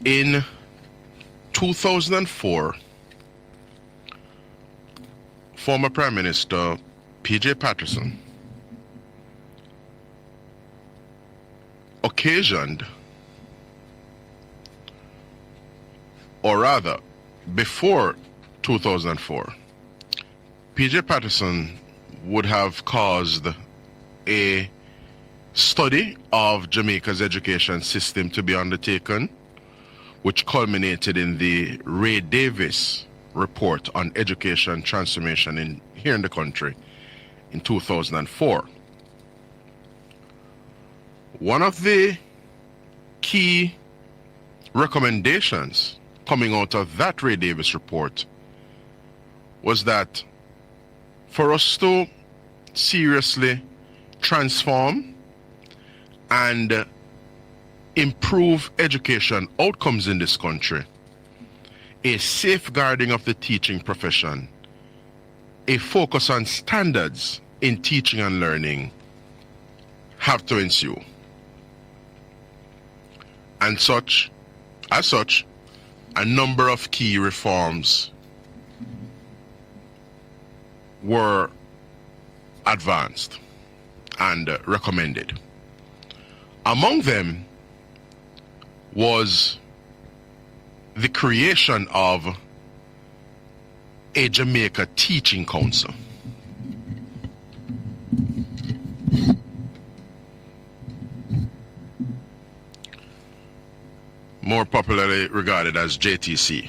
In 2004, former Prime Minister P.J. Patterson occasioned, or rather, before 2004, P.J. Patterson would have caused a study of Jamaica's education system to be undertaken, which culminated in the Ray Davis report on education transformation here in the country in 2004. One of the key recommendations coming out of that Ray Davis report was that for us to seriously transform and improve education outcomes in this country, a safeguarding of the teaching profession, a focus on standards in teaching and learning have to ensue. And as such, a number of key reforms were advanced and recommended. Among them was the creation of a Jamaica Teaching Council. More popularly regarded as JTC.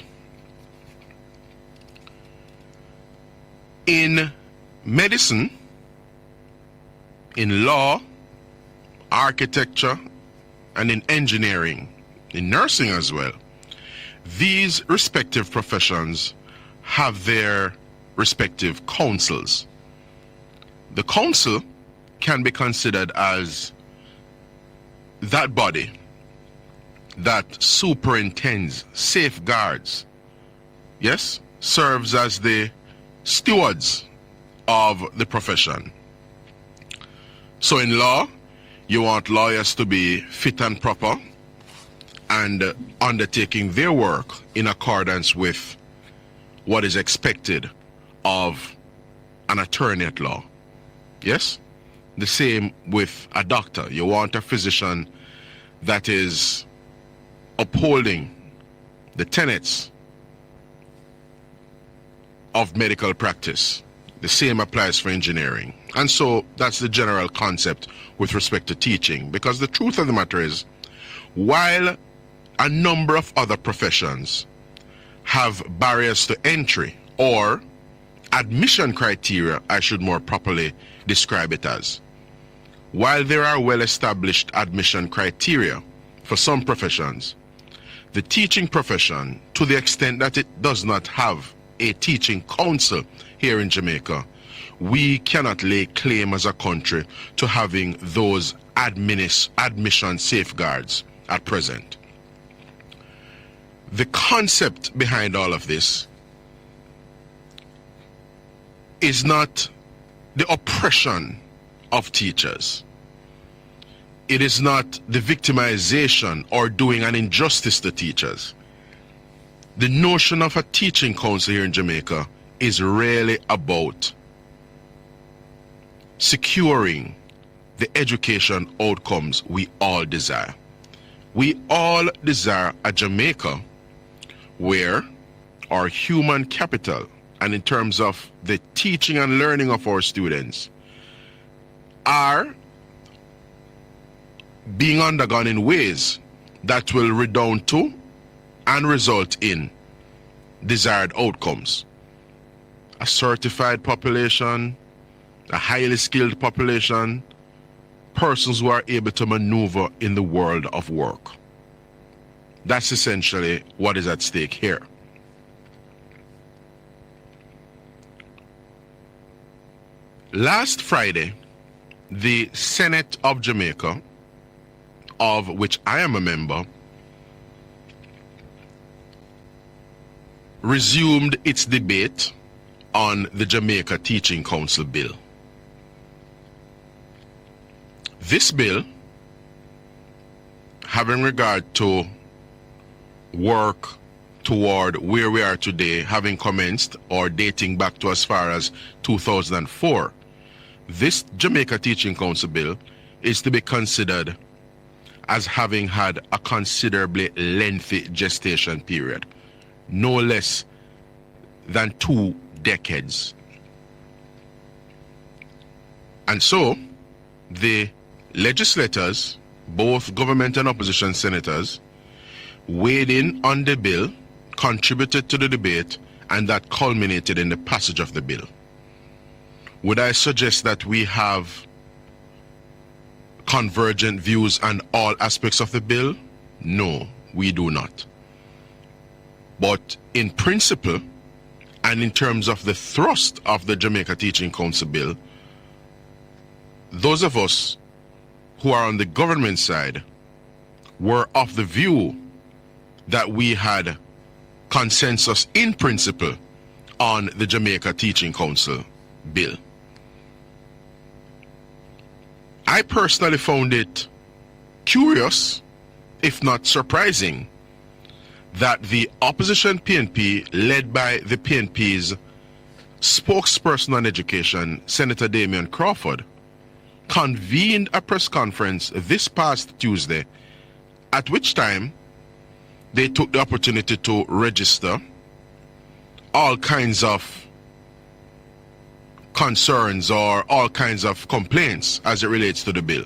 In medicine, in law, architecture, and in engineering, in nursing as well, these respective professions have their respective councils. The council can be considered as that body that superintends, safeguards, yes, serves as the stewards of the profession. So in law, you want lawyers to be fit and proper and undertaking their work in accordance with what is expected of an attorney at law. Yes? The same with a doctor. You want a physician that is upholding the tenets of medical practice. The same applies for engineering. And so that's the general concept with respect to teaching. Because the truth of the matter is, while a number of other professions have barriers to entry or admission criteria, I should more properly describe it as, while there are well-established admission criteria for some professions, the teaching profession, to the extent that it does not have a teaching council here in Jamaica, we cannot lay claim as a country to having those admission safeguards at present. The concept behind all of this is not the oppression of teachers. It is not the victimization or doing an injustice to teachers. The notion of a teaching council here in Jamaica is really about securing the education outcomes we all desire. We all desire a Jamaica where our human capital, and in terms of the teaching and learning of our students, are being undergone in ways that will redound to and result in desired outcomes. A certified population, a highly skilled population, persons who are able to maneuver in the world of work. That's essentially what is at stake here. Last Friday, the Senate of Jamaica, of which I am a member, resumed its debate on the Jamaica Teaching Council bill. This bill, having regard to work toward where we are today, having commenced or dating back to as far as 2004. This Jamaica Teaching Council bill is to be considered as having had a considerably lengthy gestation period, no less than 2 decades. And so, the legislators, both government and opposition senators, weighed in on the bill, contributed to the debate, and that culminated in the passage of the bill. Would I suggest that we have convergent views on all aspects of the bill? No, we do not. But in principle, and in terms of the thrust of the Jamaica Teaching Council bill, those of us who are on the government side were of the view that we had consensus in principle on the Jamaica Teaching Council bill. I personally found it curious, if not surprising, that the opposition PNP, led by the PNP's spokesperson on education, Senator Damian Crawford, convened a press conference this past Tuesday, at which time they took the opportunity to register all kinds of concerns or all kinds of complaints as it relates to the bill.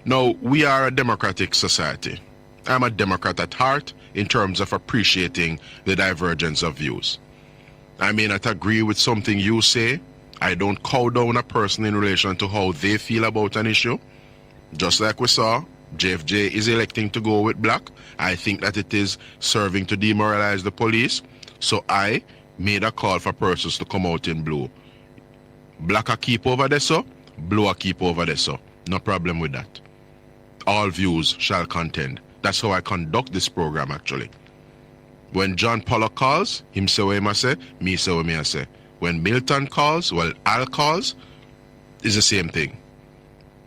Now, we are a democratic society. I'm a Democrat at heart in terms of appreciating the divergence of views. I may not agree with something you say. I don't cow down a person in relation to how they feel about an issue. Just like we saw, JFJ is electing to go with black. I think that it is serving to demoralize the police. So I made a call for persons to come out in blue. Black a keep over there, so blue a keep over there, so no problem with that. All views shall contend. That's how I conduct this program, actually. When John Pollock calls, him say what him say, me say what me I say. When Milton calls, well, Al calls, it's the same thing.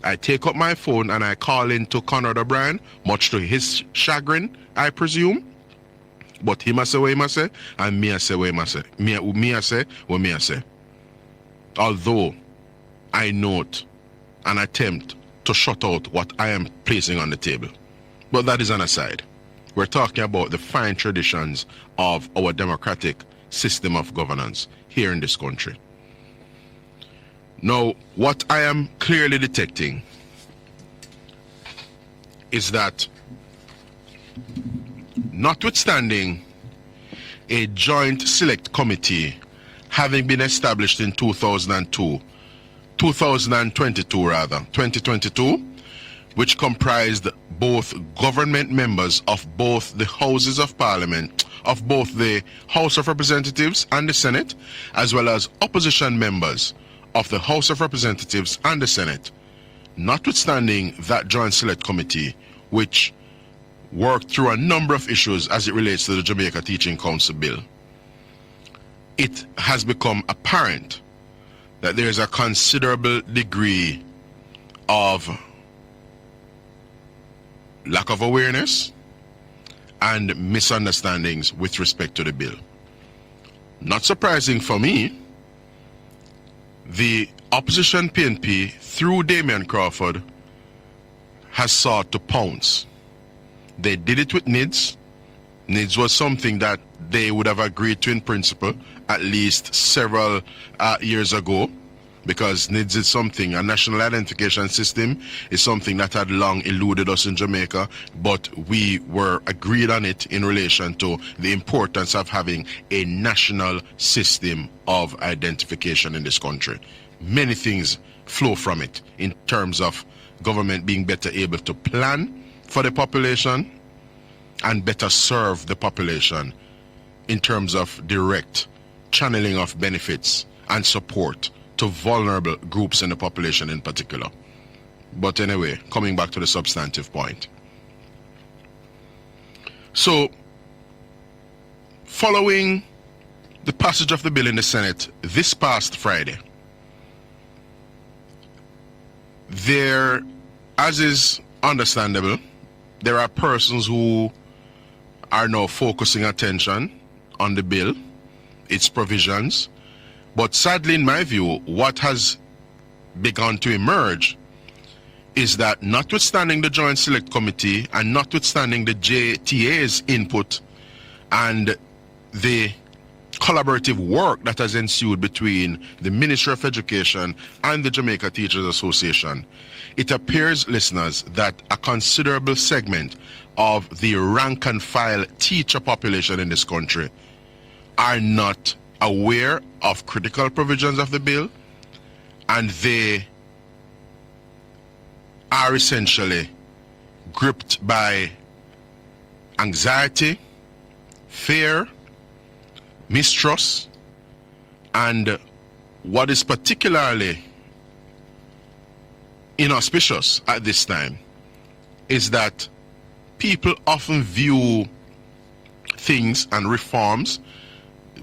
I take up my phone and I call into Conrad O'Brien, much to his chagrin, I presume. But him I say what him I say, and me I say what him I say. Me I say what me I say. Although I note an attempt to shut out what I am placing on the table. But that is an aside. We're talking about the fine traditions of our democratic system of governance here in this country. Now, what I am clearly detecting is that, notwithstanding a joint select committee having been established in 2022, which comprised both government members of both the houses of parliament, of both the House of Representatives and the Senate, as well as opposition members of the House of Representatives and the Senate. Notwithstanding that joint select committee, which worked through a number of issues as it relates to the Jamaica Teaching Council bill, it has become apparent that there is a considerable degree of lack of awareness and misunderstandings with respect to the bill. Not surprising for me, the opposition PNP, through Damian Crawford, has sought to pounce. They did it with NIDS. NIDS was something that they would have agreed to in principle at least several years ago, because NIDS is something, a national identification system is something that had long eluded us in Jamaica, but we were agreed on it in relation to the importance of having a national system of identification in this country. Many things flow from it in terms of government being better able to plan for the population and better serve the population in terms of direct channeling of benefits and support to vulnerable groups in the population in particular. But anyway, coming back to the substantive point. So, following the passage of the bill in the Senate this past Friday, there, as is understandable, there are persons who are now focusing attention on the bill, its provisions. But sadly, in my view, what has begun to emerge is that notwithstanding the Joint Select Committee and notwithstanding the JTA's input and the collaborative work that has ensued between the Ministry of Education and the Jamaica Teachers Association, it appears, listeners, that a considerable segment of the rank and file teacher population in this country are not aware of critical provisions of the bill, and they are essentially gripped by anxiety, fear, mistrust, and what is particularly inauspicious at this time is that people often view things and reforms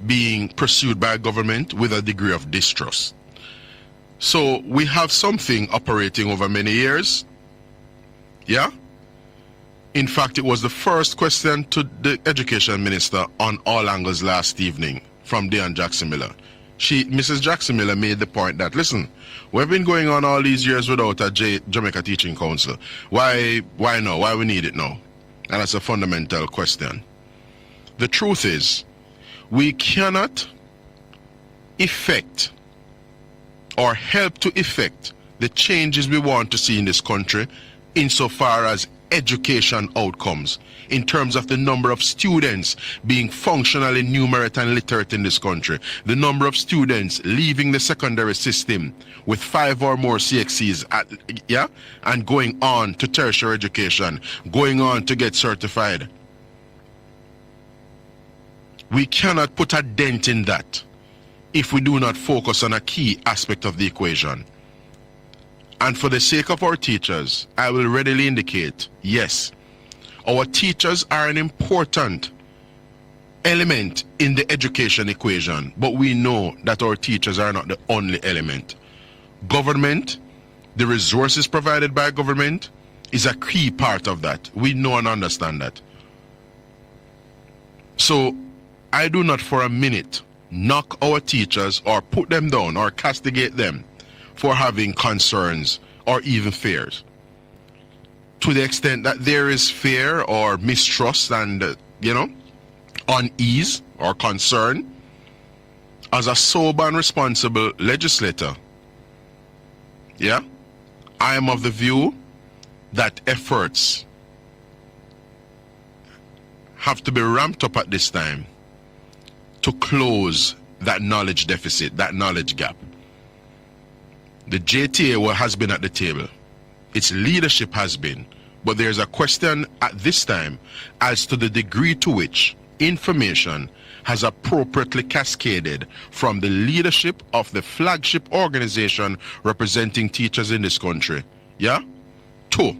being pursued by government with a degree of distrust. So we have something operating over many years. Yeah? In fact, it was the first question to the Education Minister on all angles last evening from Diane Jackson Miller. Mrs. Jackson Miller made the point that, listen, we've been going on all these years without a Jamaica Teaching Council. Why now? Why we need it now? And that's a fundamental question. The truth is, we cannot effect or help to effect the changes we want to see in this country insofar as education outcomes, in terms of the number of students being functionally numerate and literate in this country, the number of students leaving the secondary system with 5 or more CXCs and going on to tertiary education, going on to get certified. We cannot put a dent in that if we do not focus on a key aspect of the equation. And for the sake of our teachers, I will readily indicate, yes, our teachers are an important element in the education equation, but we know that our teachers are not the only element. Government, the resources provided by government, is a key part of that. We know and understand that. So I do not for a minute knock our teachers or put them down or castigate them for having concerns or even fears. To the extent that there is fear or mistrust and, unease or concern, as a sober and responsible legislator, I am of the view that efforts have to be ramped up at this time to close that knowledge deficit, that knowledge gap. The JTA has been at the table. Its leadership has been. But there's a question at this time as to the degree to which information has appropriately cascaded from the leadership of the flagship organization representing teachers in this country, to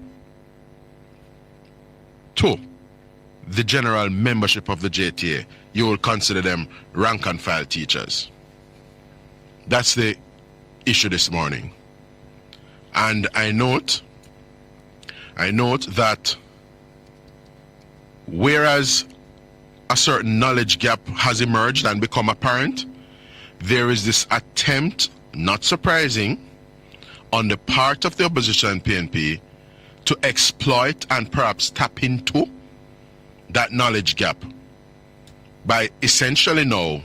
the general membership of the JTA. You will consider them rank and file teachers. That's the issue this morning. And I note that whereas a certain knowledge gap has emerged and become apparent, there is this attempt, not surprising, on the part of the opposition PNP to exploit and perhaps tap into that knowledge gap by essentially now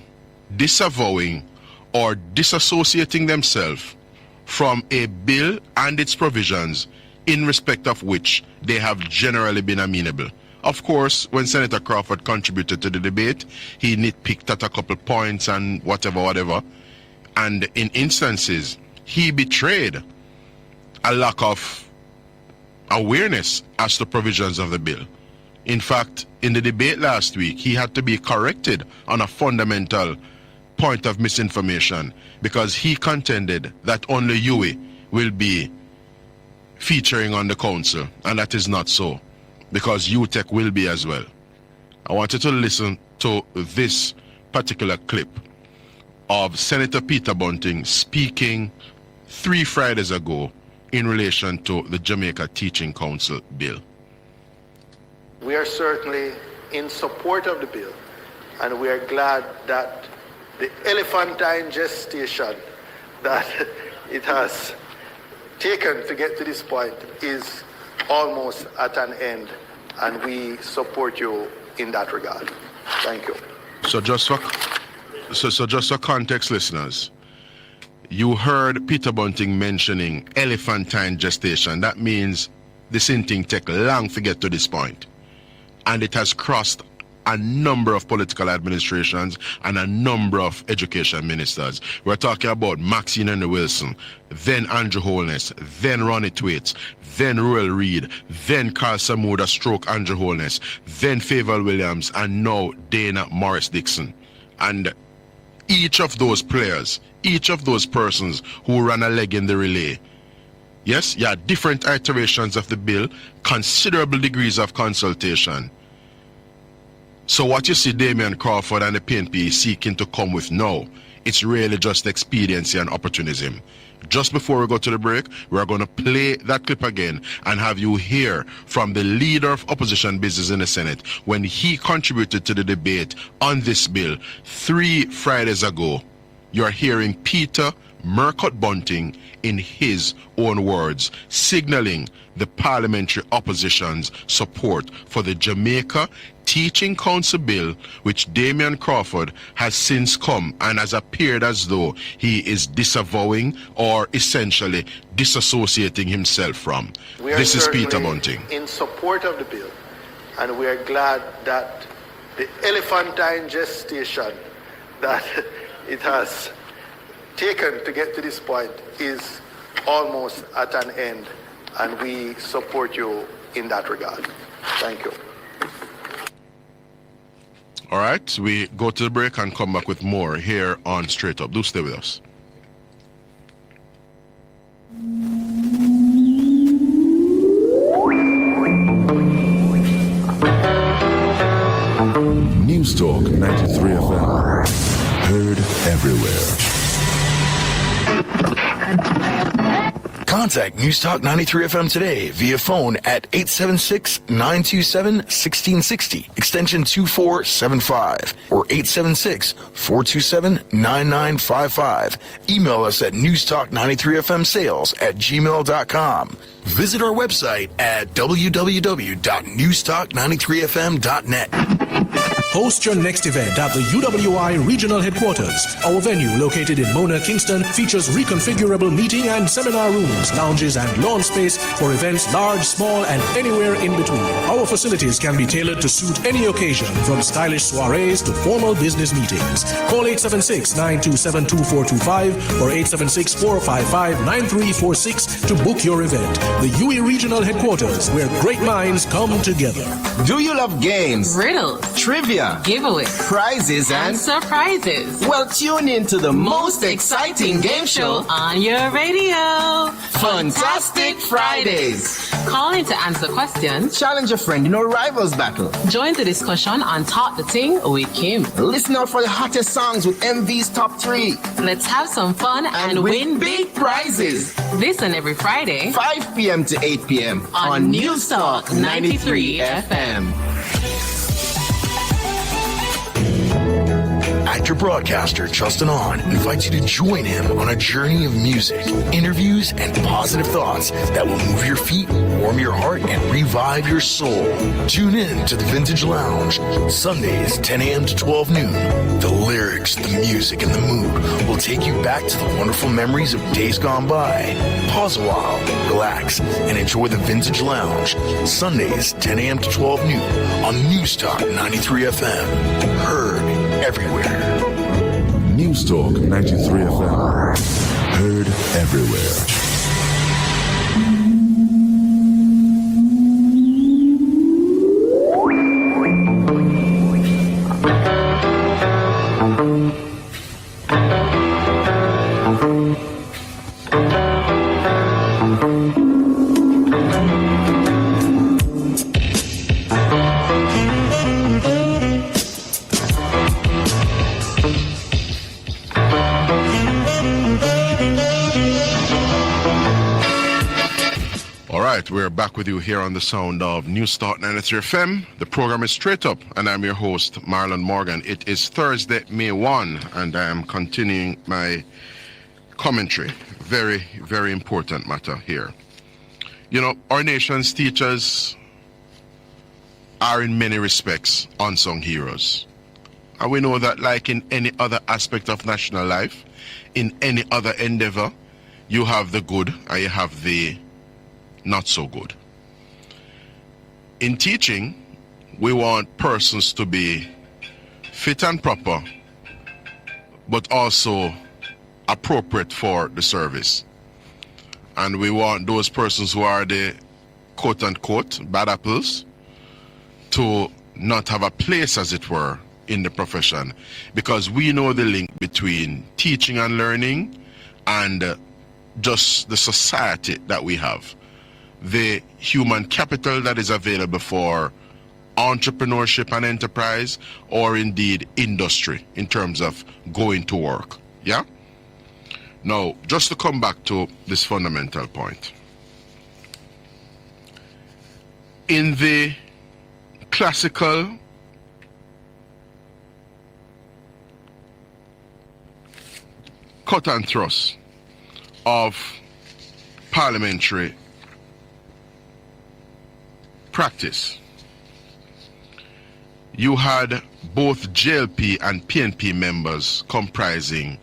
disavowing or disassociating themselves from a bill and its provisions in respect of which they have generally been amenable. Of course, when Senator Crawford contributed to the debate, he nitpicked at a couple points and whatever. And in instances, he betrayed a lack of awareness as to provisions of the bill. In fact, in the debate last week, he had to be corrected on a fundamental point of misinformation because he contended that only UWI will be featuring on the council, and that is not so, because UTEC will be as well. I want you to listen to this particular clip of Senator Peter Bunting speaking 3 Fridays ago in relation to the Jamaica Teaching Council bill. We are certainly in support of the bill, and we are glad that the elephantine gestation that it has taken to get to this point is almost at an end, and we support you in that regard. Thank you. So just for context, listeners, you heard Peter Bunting mentioning elephantine gestation. That means this thing take long to get to this point. And it has crossed a number of political administrations and a number of education ministers. We're talking about Maxine Henry Wilson, then Andrew Holness, then Ronnie Thwaites, then Ruel Reid, then Carl Samuda stroke Andrew Holness, then Favour Williams, and now Dana Morris Dixon. And each of those players, each of those persons who ran a leg in the relay, yes, different iterations of the bill, considerable degrees of consultation. So what you see Damian Crawford and the PNP seeking to come with now, it's really just expediency and opportunism. Just before we go to the break, we're going to play that clip again and have you hear from the leader of opposition business in the Senate when he contributed to the debate on this bill 3 Fridays ago. You're hearing Peter Murcott Bunting in his own words, signaling the parliamentary opposition's support for the Jamaica Teaching Council bill, which Damian Crawford has since come and has appeared as though he is disavowing or essentially disassociating himself from. This is Peter Bunting. In support of the bill, and we are glad that the elephantine gestation that it has taken to get to this point is almost at an end, and we support you in that regard. Thank you. All right, we go to the break and come back with more here on Straight Up. Do stay with us. News Talk 93 FM. Heard everywhere. Contact News Talk 93 FM today via phone at 876-927-1660, extension 2475, or 876-427-9955. Email us at newstalk93fmsales@gmail.com. Visit our website at www.newstalk93fm.net. Host your next event at the UWI Regional Headquarters. Our venue, located in Mona, Kingston, features reconfigurable meeting and seminar rooms, lounges, and lawn space for events large, small, and anywhere in between. Our facilities can be tailored to suit any occasion, from stylish soirees to formal business meetings. Call 876-927-2425 or 876-455-9346 to book your event. The UE Regional Headquarters, where great minds come together. Do you love games, riddles, trivia, giveaways, prizes, and surprises? Well, tune in to the most exciting game show on your radio. Fantastic Fridays. Call in to answer questions. Challenge a friend in a rivals battle. Join the discussion on Talk the Ting with Kim. Listen out for the hottest songs with MV's Top 3. Let's have some fun and win big prizes. This and every Friday, 5 p.m. to 8 p.m. on News Talk 93 FM. Actor broadcaster Justin On invites you to join him on a journey of music, interviews, and positive thoughts that will move your feet, warm your heart, and revive your soul. Tune in to the Vintage Lounge, Sundays 10 a.m. to 12 noon. The lyrics, the music, and the mood will take you back to the wonderful memories of days gone by. Pause a while, relax, and enjoy the Vintage Lounge, Sundays 10 a.m. to 12 noon on News Talk 93 FM. Heard everywhere. News Talk 93 FM. Heard everywhere. back with you here on the sound of New Start 93 FM. The program is Straight Up, and I'm your host, Marlon Morgan. It is Thursday, May 1, and I am continuing my commentary. Very, very important matter here. You know, our nation's teachers are in many respects unsung heroes. And we know that, like in any other aspect of national life, in any other endeavor, you have the good and you have the not so good. In teaching, we want persons to be fit and proper, but also appropriate for the service. And we want those persons who are the quote-unquote bad apples to not have a place, as it were, in the profession, because we know the link between teaching and learning and just the society that we have, the human capital that is available for entrepreneurship and enterprise, or indeed industry in terms of going to work. Yeah? Now, just to come back to this fundamental point. In the classical cut and thrust of parliamentary practice, you had both JLP and PNP members comprising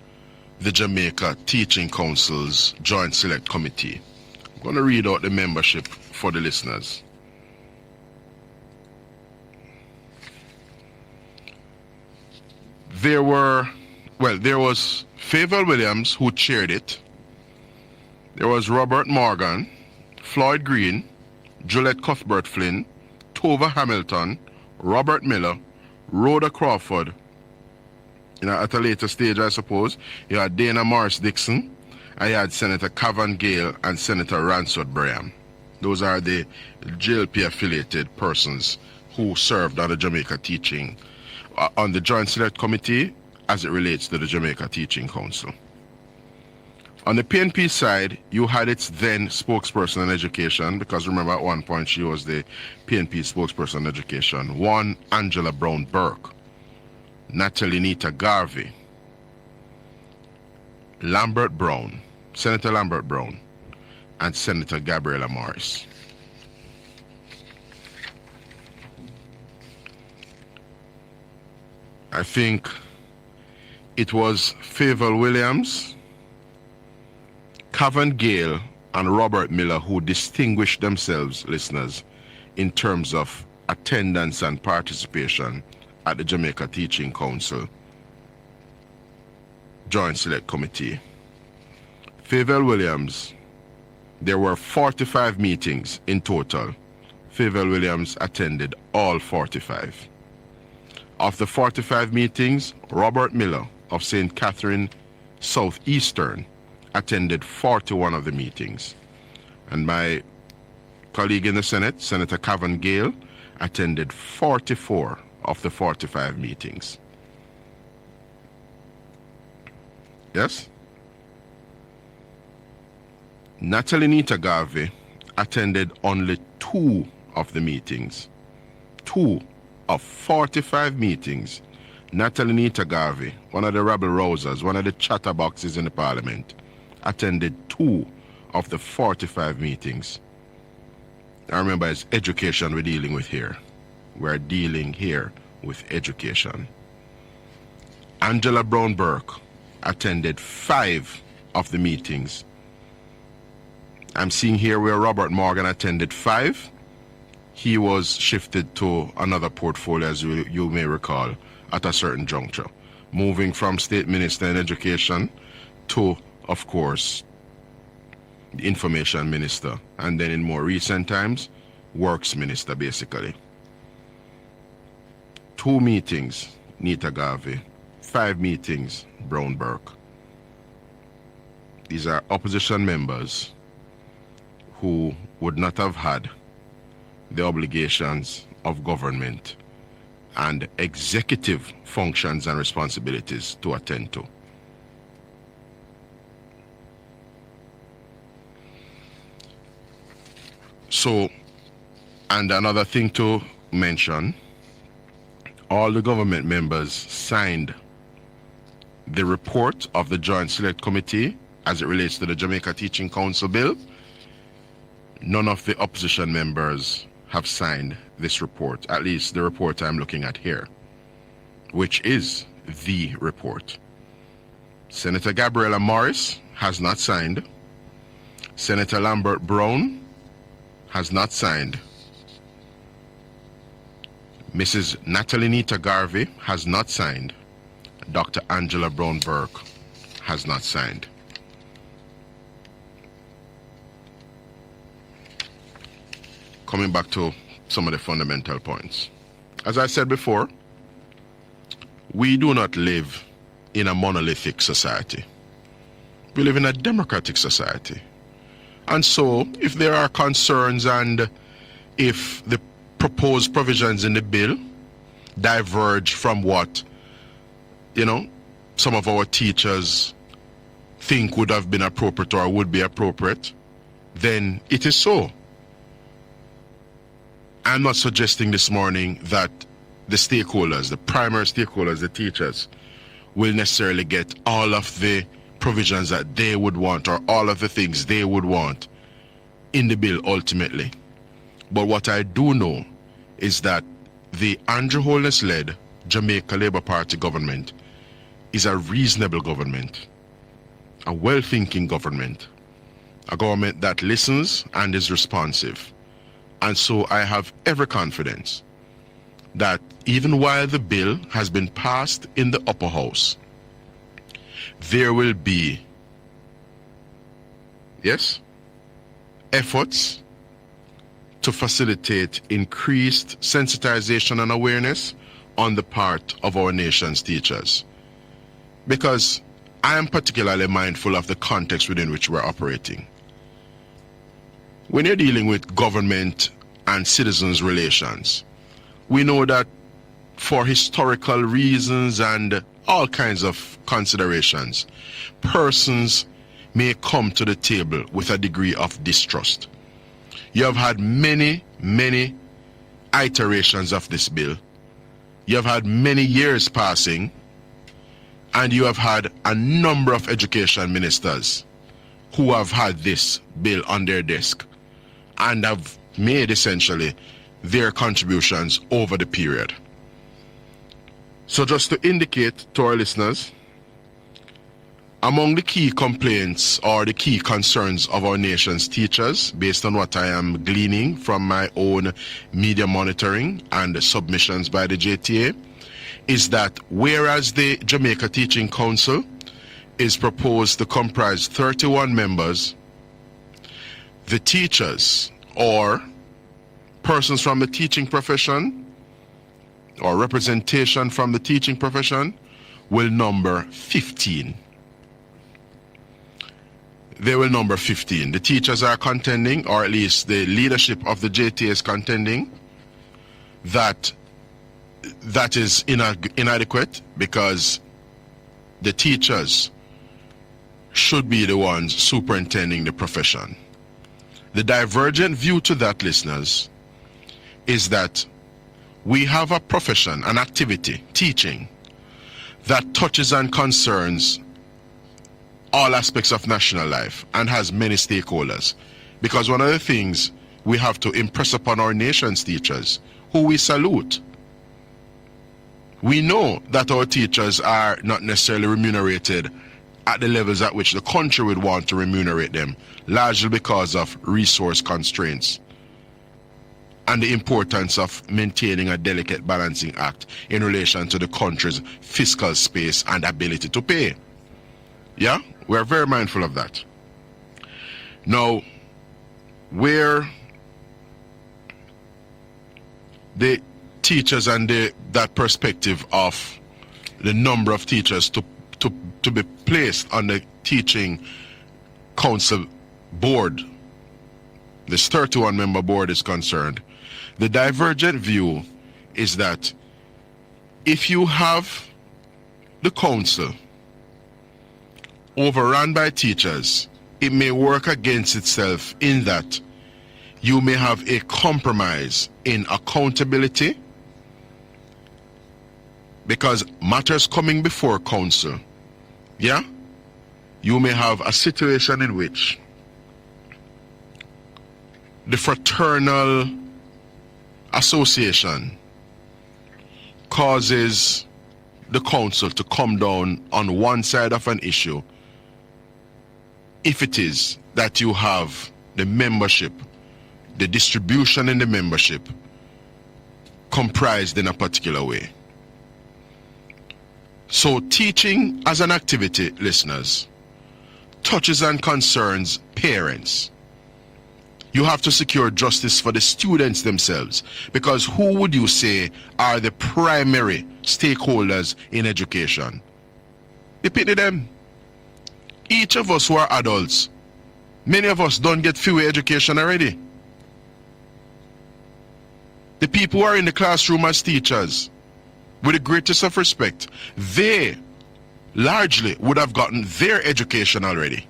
the Jamaica Teaching Council's Joint Select Committee. I'm going to read out the membership for the listeners. There was Favour Williams, who chaired it. There was Robert Morgan, Floyd Green, Juliet Cuthbert Flynn, Tova Hamilton, Robert Miller, Rhoda Crawford. At a later stage, I suppose, you had Dana Morris Dixon, I had Senator Cavan Gale and Senator Ransford Braham. Those are the JLP affiliated persons who served on the Jamaica Teaching, on the Joint Select Committee as it relates to the Jamaica Teaching Council. On the PNP side, you had its then spokesperson on education, because remember at one point she was the PNP spokesperson on education, one Angela Brown Burke, Natalie Nita Garvey, Lambert Brown, Senator Lambert Brown, and Senator Gabriela Morris. I think it was Favour Williams, Cavan Gale, and Robert Miller who distinguished themselves, listeners, in terms of attendance and participation at the Jamaica Teaching Council Joint Select Committee. Favour Williams, there were 45 meetings in total. Favour Williams attended all 45. Of the 45 meetings, Robert Miller of St. Catherine Southeastern attended 41 of the meetings. And my colleague in the Senate, Senator Cavan Gale, attended 44 of the 45 meetings. Yes? Natalie Nita Garvey attended only 2 of the meetings. 2 of 45 meetings. Natalie Nita Garvey, one of the rabble-rousers, one of the chatterboxes in the parliament, attended 2 of the 45 meetings. I remember it's education we're dealing with here. We're dealing here with education. Angela Brown Burke attended 5 of the meetings. I'm seeing here where Robert Morgan attended 5. He was shifted to another portfolio, as you may recall, at a certain juncture, moving from State Minister in Education to, of course, the Information Minister, and then in more recent times, Works Minister, basically. 2 meetings, Nita Garvey. 5 meetings, Brown Burke. These are opposition members who would not have had the obligations of government and executive functions and responsibilities to attend to. So And another thing to mention, all the government members signed the report of the Joint Select Committee as it relates to the Jamaica Teaching Council bill. None of the opposition members have signed this report, at least the report I'm looking at here, which is the report. Senator Gabriella Morris has not signed. Senator Lambert Brown has not signed. Mrs. Natalie Nita Garvey has not signed. Dr. Angela Brown Burke has not signed. Coming back to some of the fundamental points. As I said before, we do not live in a monolithic society. We live in a democratic society. And so, if there are concerns and if the proposed provisions in the bill diverge from what, some of our teachers think would have been appropriate or would be appropriate, then it is so. I'm not suggesting this morning that the stakeholders, the primary stakeholders, the teachers, will necessarily get all of the provisions that they would want or all of the things they would want in the bill ultimately. But what I do know is that the Andrew Holness-led Jamaica Labour Party government is a reasonable government, a well-thinking government, a government that listens and is responsive. And so I have every confidence that even while the bill has been passed in the upper house, there will be, efforts to facilitate increased sensitization and awareness on the part of our nation's teachers. Because I am particularly mindful of the context within which we're operating. When you're dealing with government and citizens' relations, we know that for historical reasons and all kinds of considerations, persons may come to the table with a degree of distrust. You have had many, many iterations of this bill. You have had many years passing, and you have had a number of education ministers who have had this bill on their desk and have made essentially their contributions over the period. So just to indicate to our listeners, among the key complaints or the key concerns of our nation's teachers, based on what I am gleaning from my own media monitoring and submissions by the JTA, is that whereas the Jamaica Teaching Council is proposed to comprise 31 members, the teachers or persons from the teaching profession or representation from the teaching profession will number 15. They will number 15. The teachers are contending, or at least the leadership of the JTA is contending, that is inadequate because the teachers should be the ones superintending the profession. The divergent view to that, listeners, is that we have a profession, an activity, teaching, that touches and concerns all aspects of national life and has many stakeholders. Because one of the things we have to impress upon our nation's teachers, who we salute, we know that our teachers are not necessarily remunerated at the levels at which the country would want to remunerate them, largely because of resource constraints and the importance of maintaining a delicate balancing act in relation to the country's fiscal space and ability to pay. Yeah, we're very mindful of that. Now, where the teachers and that perspective of the number of teachers to be placed on the teaching council board, this 31-member board is concerned, the divergent view is that if you have the council overrun by teachers, it may work against itself in that You may have a compromise in accountability because matters coming before council, yeah? You may have a situation in which the fraternal association causes the council to come down on one side of an issue if it is that you have the membership, the distribution in the membership comprised in a particular way. So teaching as an activity, listeners, touches and concerns parents. You have to secure justice for the students themselves, because who would you say are the primary stakeholders in education? You pity them. Each of us who are adults, many of us don't get free education already. The people who are in the classroom as teachers, with the greatest of respect, they largely would have gotten their education already.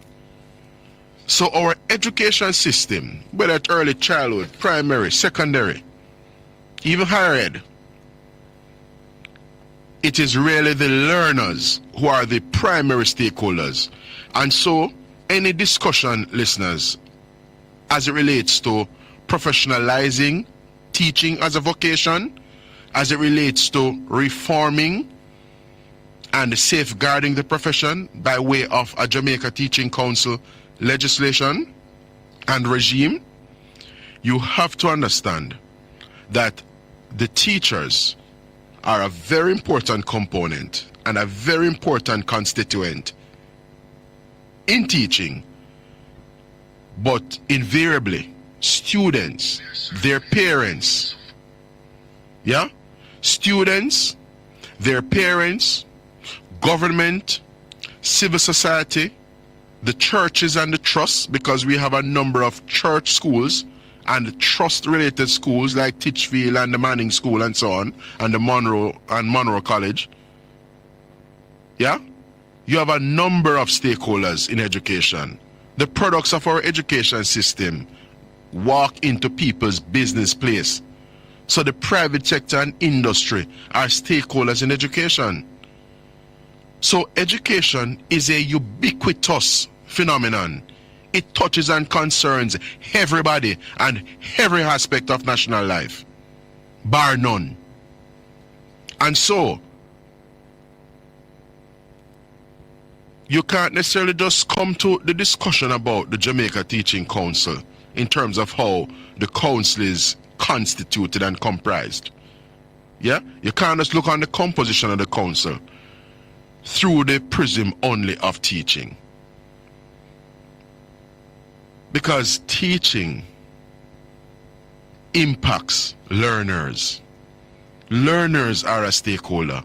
So our education system, whether it's early childhood, primary, secondary, even higher ed, it is really the learners who are the primary stakeholders. And so any discussion, listeners, as it relates to professionalizing teaching as a vocation, as it relates to reforming and safeguarding the profession by way of a Jamaica Teaching Council legislation and regime, you have to understand that the teachers are a very important component and a very important constituent in teaching, but invariably students, their parents, yeah, students, their parents, government, civil society, the churches and the trusts, because we have a number of church schools and trust-related schools like Titchfield and the Manning School and so on, and the Monroe College. Yeah? You have a number of stakeholders in education. The products of our education system walk into people's business place. So the private sector and industry are stakeholders in education. So education is a ubiquitous phenomenon. It touches and concerns everybody and every aspect of national life, bar none. And so, you can't necessarily just come to the discussion about the Jamaica Teaching Council in terms of how the council is constituted and comprised. Yeah? You can't just look on the composition of the council through the prism only of teaching. Because teaching impacts learners. Learners are a stakeholder.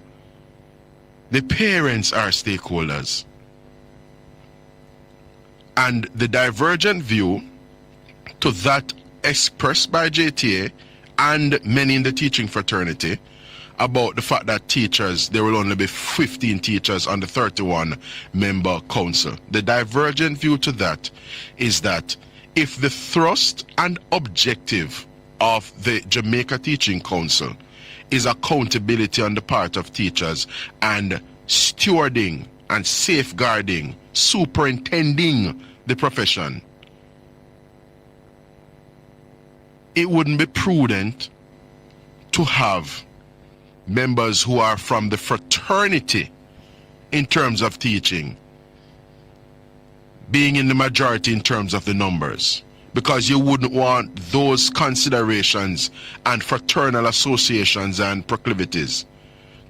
The parents are stakeholders. And the divergent view to that expressed by JTA and many in the teaching fraternity about the fact that teachers, there will only be 15 teachers on the 31-member council. The divergent view to that is that if the thrust and objective of the Jamaica Teaching Council is accountability on the part of teachers and stewarding and safeguarding, superintending the profession, it wouldn't be prudent to have members who are from the fraternity in terms of teaching being in the majority in terms of the numbers, because you wouldn't want those considerations and fraternal associations and proclivities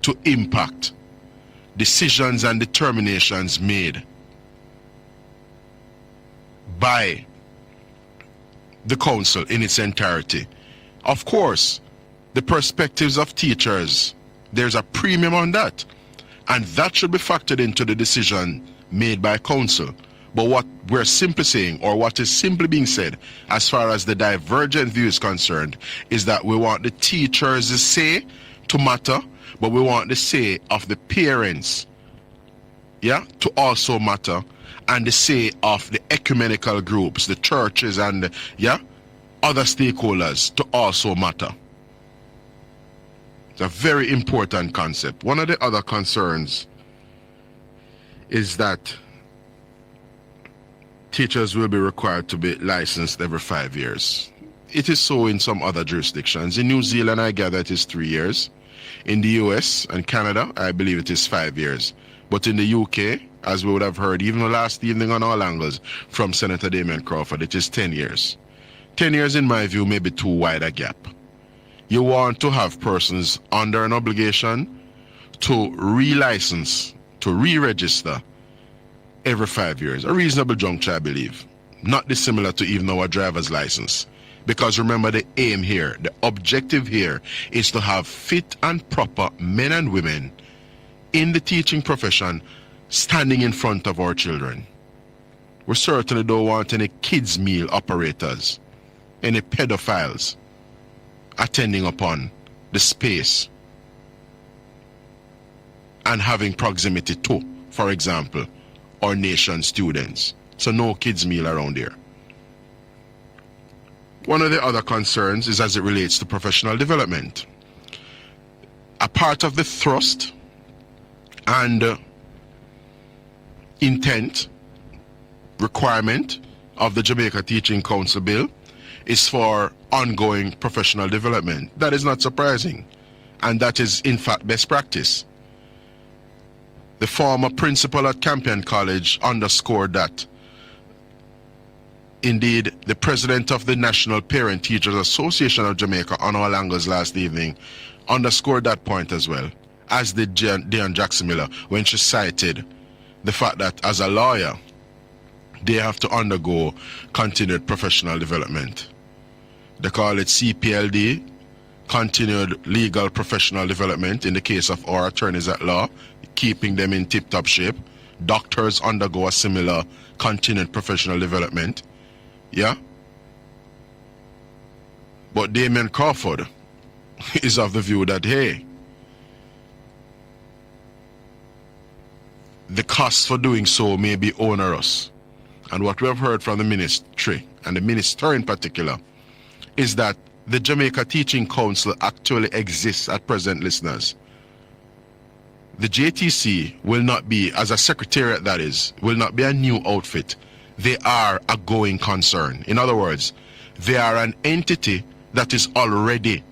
to impact decisions and determinations made by the council in its entirety. Of course, the perspectives of teachers, there's a premium on that, and that should be factored into the decision made by council. But what we're simply saying, or what is simply being said as far as the divergent view is concerned, is that we want the teachers' say to matter, but we want the say of the parents, yeah, to also matter, and the say of the ecumenical groups, the churches and, yeah, other stakeholders to also matter. It's a very important concept. One of the other concerns is that teachers will be required to be licensed every 5 years. It is so in some other jurisdictions. In New Zealand, I gather it is 3 years. In the US and Canada, I believe it is 5 years. But in the UK, as we would have heard even last evening on All Angles from Senator Damien Crawford, it is 10 years. 10 years, in my view, may be too wide a gap. You want to have persons under an obligation to re-license, to re-register every 5 years. A reasonable juncture, I believe. Not dissimilar to even our driver's license. Because remember, the aim here, the objective here is to have fit and proper men and women in the teaching profession standing in front of our children. We certainly don't want any kids' meal operators, any pedophiles attending upon the space and having proximity to, for example, our nation students. So no kids' meal around here. One of the other concerns is as it relates to professional development. A part of the thrust and intent, requirement of the Jamaica Teaching Council Bill is for ongoing professional development. That is not surprising, and that is in fact best practice. The former principal at Campion College underscored that. Indeed, the president of the National Parent Teachers Association of Jamaica on All Angles last evening underscored that point as well, as did Diane Jackson Miller when she cited the fact that as a lawyer, they have to undergo continued professional development. They call it CPLD, continued legal professional development in the case of our attorneys at law, keeping them in tip-top shape. Doctors undergo a similar continued professional development. Yeah? But Damien Crawford is of the view that, hey, the cost for doing so may be onerous. And what we have heard from the ministry, and the minister in particular, is that the Jamaica Teaching Council actually exists at present, listeners. The JTC will not be, as a secretariat that is, will not be a new outfit. They are a going concern. In other words, they are an entity that is already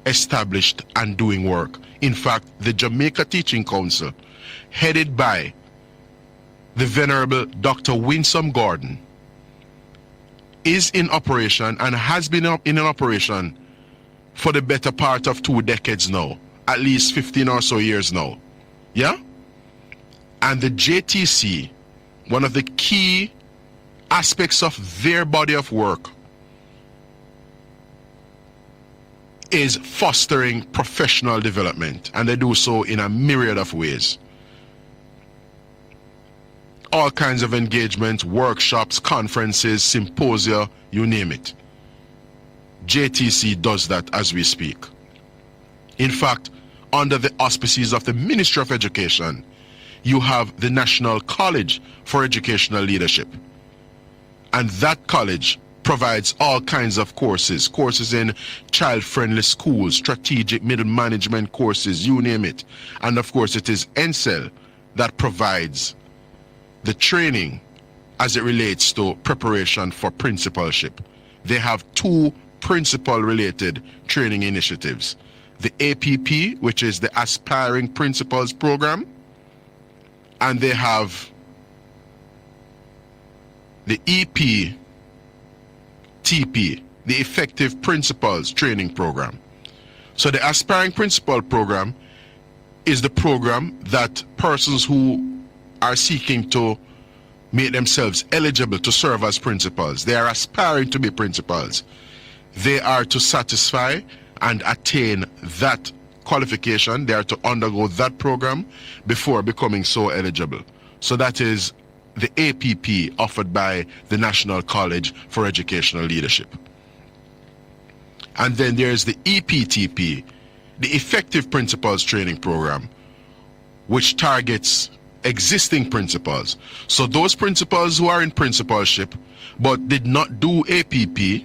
established and doing work. In fact, the Jamaica Teaching Council, headed by the Venerable Dr. Winsome Gordon, is in operation and has been in an operation for the better part of 2 decades now, at least 15 or so years now. Yeah? And the JTC, one of the key aspects of their body of work is fostering professional development, and they do so in a myriad of ways. All kinds of engagements, workshops, conferences, symposia, you name it. JTC does that as we speak. In fact, under the auspices of the Ministry of Education, you have the National College for Educational Leadership. And that college provides all kinds of courses in child-friendly schools, strategic middle management courses, you name it. And of course, it is NCEL that provides the training as it relates to preparation for principalship. They have 2 principal-related training initiatives. The APP, which is the Aspiring Principals Program, and they have the EPTP, the Effective Principals Training Program. So the Aspiring Principal Program is the program that persons who are seeking to make themselves eligible to serve as principals, they are aspiring to be principals. They are to satisfy and attain that qualification. They are to undergo that program before becoming so eligible. So that is the APP offered by the National College for Educational Leadership. And then there's the EPTP, the Effective Principals Training Program, which targets existing principals. So those principals who are in principalship but did not do APP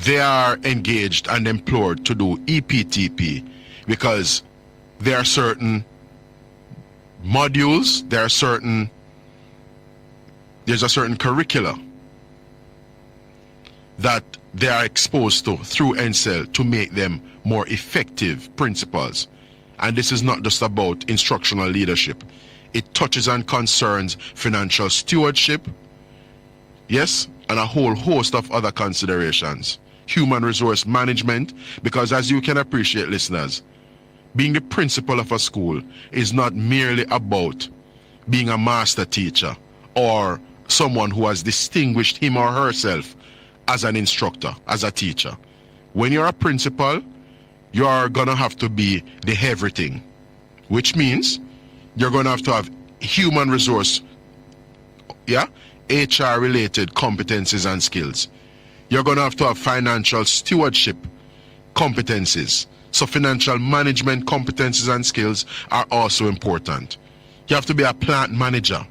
they are engaged and employed to do EPTP because there are certain modules, there's a certain curricula that they are exposed to through NCEL to make them more effective principals. And this is not just about instructional leadership. It touches and concerns financial stewardship, yes, and a whole host of other considerations. Human resource management, because as you can appreciate, listeners, being the principal of a school is not merely about being a master teacher or someone who has distinguished him or herself as an instructor, as a teacher. When you're a principal, you're going to have to be the everything, which means you're going to have human resource, HR related competencies and skills. You're going to have financial stewardship competencies. So financial management competencies and skills are also important. You have to be a plant manager.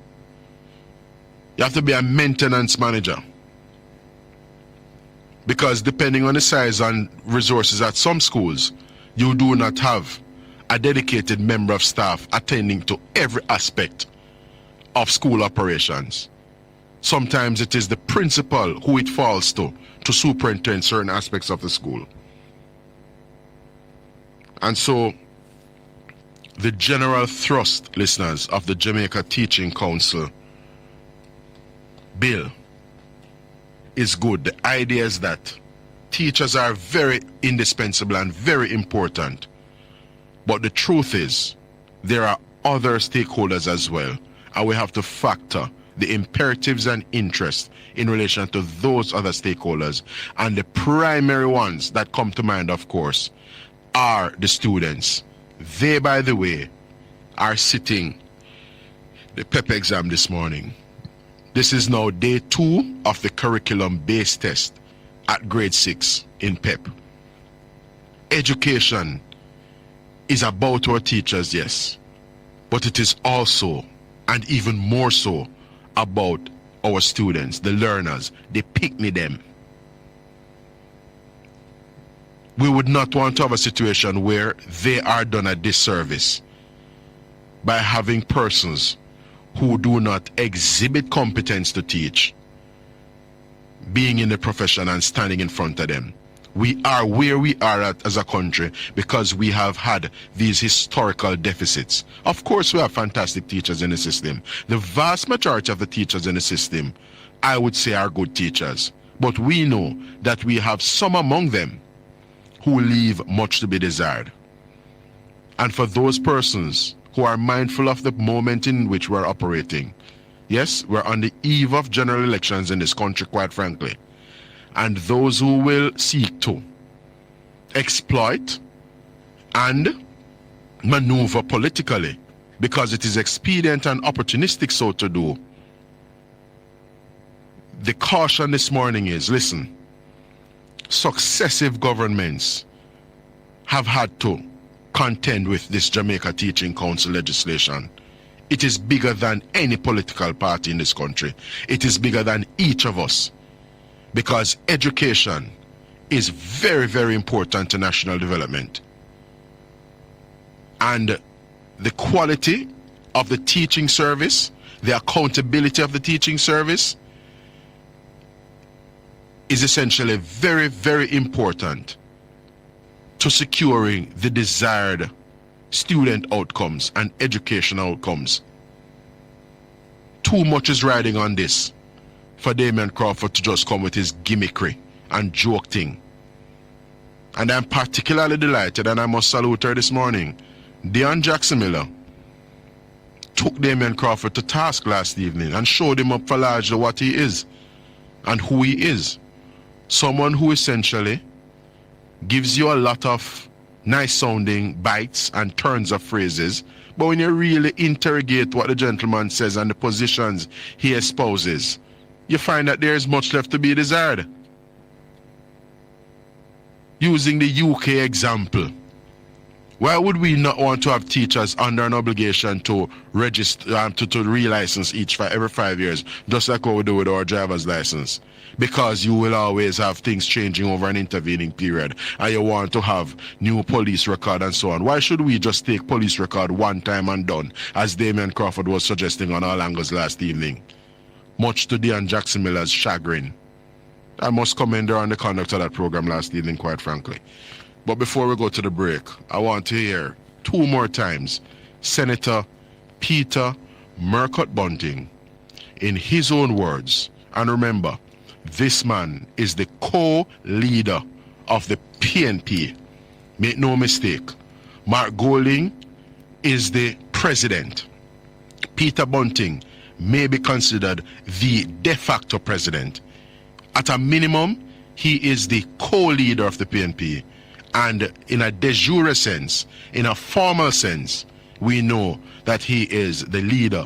You have to be a maintenance manager. Because depending on the size and resources at some schools, you do not have a dedicated member of staff attending to every aspect of school operations. Sometimes it is the principal who it falls to superintend certain aspects of the school. And so the general thrust, listeners, of the Jamaica Teaching Council bill is good. The idea is that teachers are very indispensable and very important. But the truth is, there are other stakeholders as well, and we have to factor the imperatives and interests in relation to those other stakeholders. And the primary ones that come to mind, of course, are the students. They, by the way, are sitting the PEP exam this morning. This is now day 2 of the curriculum-based test at grade 6 in PEP. Education is about our teachers, yes, but it is also, and even more so, about our students, the learners. They pick me them. We would not want to have a situation where they are done a disservice by having persons who do not exhibit competence to teach being in the profession and standing in front of them. We are where we are at as a country because we have had these historical deficits. Of course, we have fantastic teachers in the system. The vast majority of the teachers in the system, I would say, are good teachers. But we know that we have some among them who leave much to be desired. And for those persons who are mindful of the moment in which we're operating, yes, we're on the eve of general elections in this country, quite frankly. And those who will seek to exploit and maneuver politically because it is expedient and opportunistic so to do. The caution this morning is, listen, successive governments have had to contend with this Jamaica Teaching Council legislation. It is bigger than any political party in this country. It is bigger than each of us. Because education is very, very important to national development. And the quality of the teaching service, the accountability of the teaching service is essentially very, very important to securing the desired student outcomes and education outcomes. Too much is riding on this for Damien Crawford to just come with his gimmickry and joke thing. And I'm particularly delighted, and I must salute her this morning. Dion Jackson Miller took Damien Crawford to task last evening and showed him up for largely what he is and who he is. Someone who essentially gives you a lot of nice sounding bites and turns of phrases, but when you really interrogate what the gentleman says and the positions he espouses, you find that there is much left to be desired. Using the UK example, Why would we not want to have teachers under an obligation to register, to relicense each every 5 years, just like what we do with our driver's license? Because you will always have things changing over an intervening period, and you want to have new police record and so on. Why should we just take police record one time and done, as Damian Crawford was suggesting on All Angles last evening? Much to Dean Jackson Miller's chagrin. I must commend her on the conduct of that program last evening, quite frankly. But before we go to the break, I want to hear 2 more times Senator Peter Murcott Bunting in his own words. And remember, this man is the co-leader of the PNP. Make no mistake. Mark Golding is the president. Peter Bunting may be considered the de facto president. At a minimum, he is the co-leader of the PNP. And in a de jure sense, in a formal sense, we know that he is the leader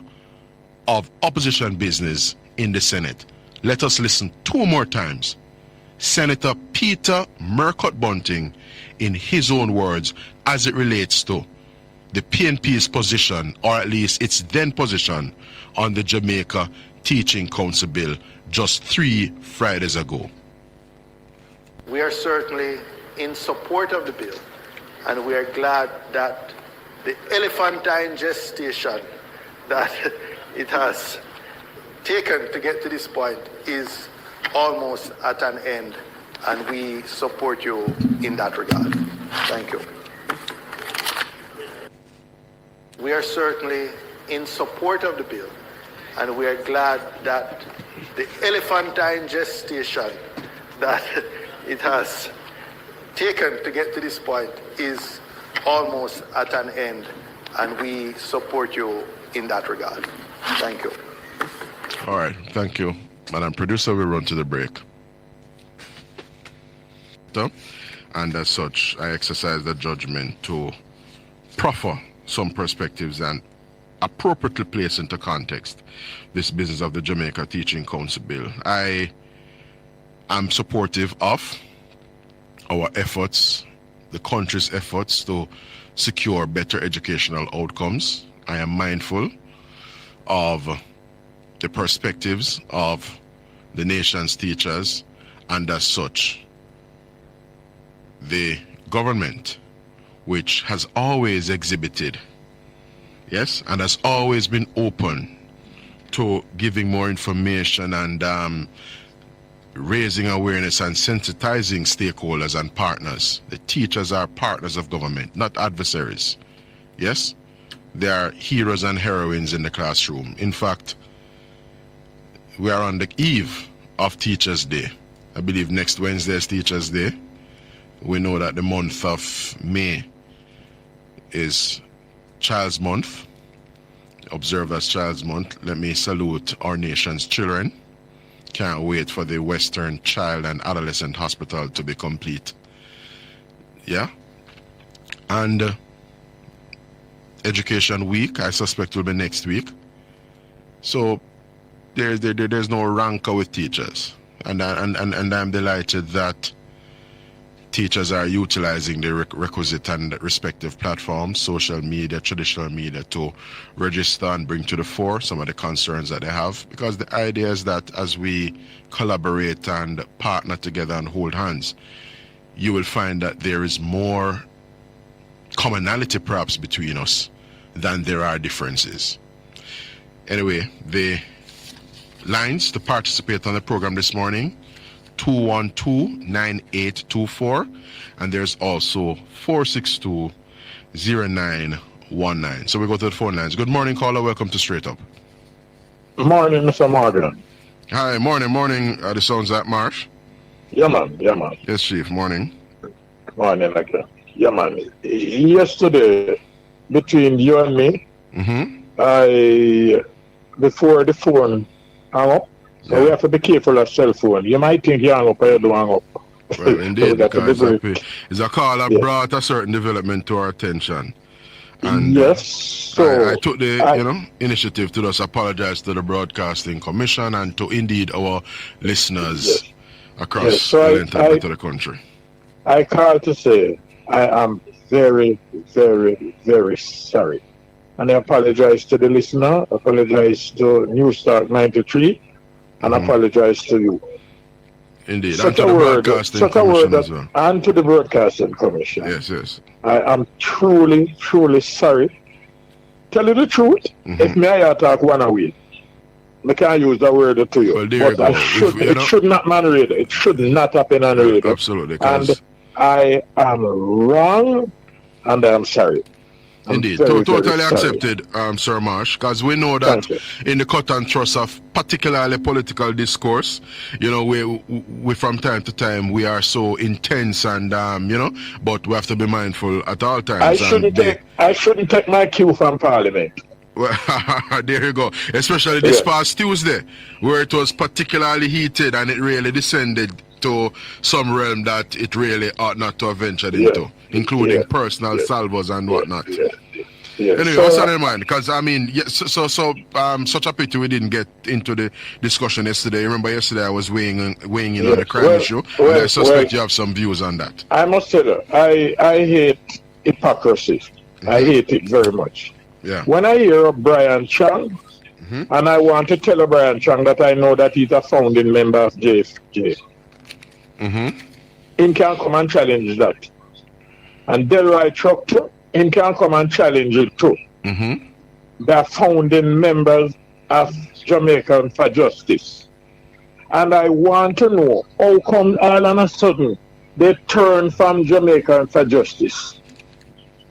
of opposition business in the Senate. Let us listen 2 more times. Senator Peter Murcott Bunting, in his own words, as it relates to the PNP's position, or at least its then position, on the Jamaica Teaching Council bill just 3 Fridays ago. We are certainly in support of the bill, and we are glad that the elephantine gestation that it has taken to get to this point is almost at an end, and we support you in that regard. Thank you. We are certainly in support of the bill, and we are glad that the elephantine gestation that it has taken to get to this point is almost at an end, and we support you in that regard. Thank you. All right, thank you. Madam Producer, we run to the break. And as such, I exercise the judgment to proffer some perspectives and appropriately place into context this business of the Jamaica Teaching Council bill. I am supportive of our efforts, the country's efforts to secure better educational outcomes. I am mindful of the perspectives of the nation's teachers, and as such, the government, which has always exhibited, yes, and has always been open to giving more information and raising awareness and sensitizing stakeholders and partners. The teachers are partners of government, not adversaries. Yes, they are heroes and heroines in the classroom. In fact, we are on the eve of Teachers' Day. I believe next Wednesday is Teachers' Day. We know that the month of May is Child's Month, observed as Child's Month. Let me salute our nation's children. Can't wait for the Western Child and Adolescent Hospital to be complete. Yeah? And Education Week, I suspect, will be next week. So there's no rancor with teachers. And I'm delighted that teachers are utilizing the requisite and respective platforms, social media, traditional media, to register and bring to the fore some of the concerns that they have. Because the idea is that as we collaborate and partner together and hold hands, you will find that there is more commonality perhaps between us than there are differences. Anyway, the lines to participate on the program this morning: 212-9824, and there's also 462-0919. So we go to the phone lines. Good morning, caller. Welcome to Straight Up. Morning, Mr. Marlon. Hi, morning. The sounds like Marsh? Yeah, man. Yes, Chief. Morning. Morning, okay. Yeah, man. Yesterday, between you and me, before the phone hung up, so we have to be careful of cell phone. You might think you hang up, or you don't hang up. Well, indeed, because it's a call that brought a certain development to our attention. And yes, so I took the initiative to just apologize to the Broadcasting Commission and to indeed our listeners across the entire part of the country. I called to say I am very, very, very sorry. And I apologize to the listener, apologize to New Start 93, and apologize to you. Indeed, Such and to a the word, Broadcasting Commission as well. and to the Broadcasting Commission. Yes. I am truly, truly sorry. Tell you the truth, if me I talk one away, I can't use the word to you. Well, there but you go. It should not matter. It should not happen on the radio. Absolutely. And I am wrong, and I am sorry. Indeed, very, totally very accepted, Sir Marsh, because we know that in the cut and thrust of particularly political discourse, we from time to time we are so intense and but we have to be mindful at all times. I shouldn't take my cue from Parliament. Well, there you go. Especially this past Tuesday, where it was particularly heated and it really descended to some realm that it really ought not to have ventured into, including personal salvos and whatnot. Anyway, what's on your mind? Because such a pity we didn't get into the discussion yesterday. Remember yesterday I was weighing in on the crime issue, and I suspect you have some views on that. I must tell you, I hate hypocrisy. I hate it very much. Yeah. When I hear of Brian Chang, and I want to tell Brian Chang that I know that he's a founding member of JFJ, he can come and challenge that. And Delroy Chuck too, he can come and challenge it too. They're founding members of Jamaica for Justice. And I want to know how come all of a sudden they turn from Jamaica for Justice.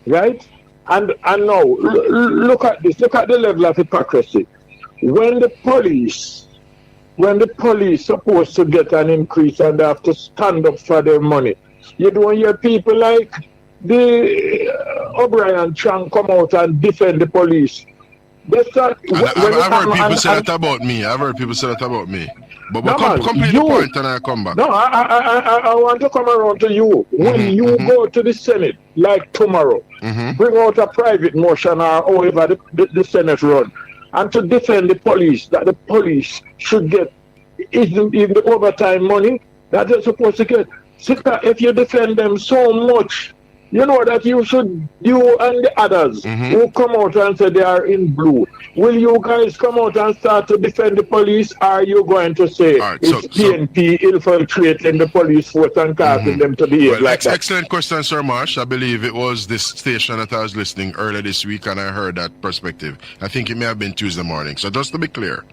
Right? And now, look at this. Look at the level of hypocrisy. When the police supposed to get an increase and they have to stand up for their money, you don't hear people like the O'Brien Chang come out and defend the police. I've heard people say that about me. But we'll complete the point and I come back. No, I want to come around to you. When you go to the Senate, like tomorrow, bring out a private motion or however the Senate run, and to defend the police, that the police should get even the overtime money that they're supposed to get. If you defend them so much, you know that you and the others who come out and say they are in blue, will you guys come out and start to defend the police, or are you going to say it's PNP infiltrating the police force and causing them to behave like that? Excellent question, Sir Marsh. I believe it was this station that I was listening earlier this week and I heard that perspective. I think it may have been Tuesday morning. So just to be clear,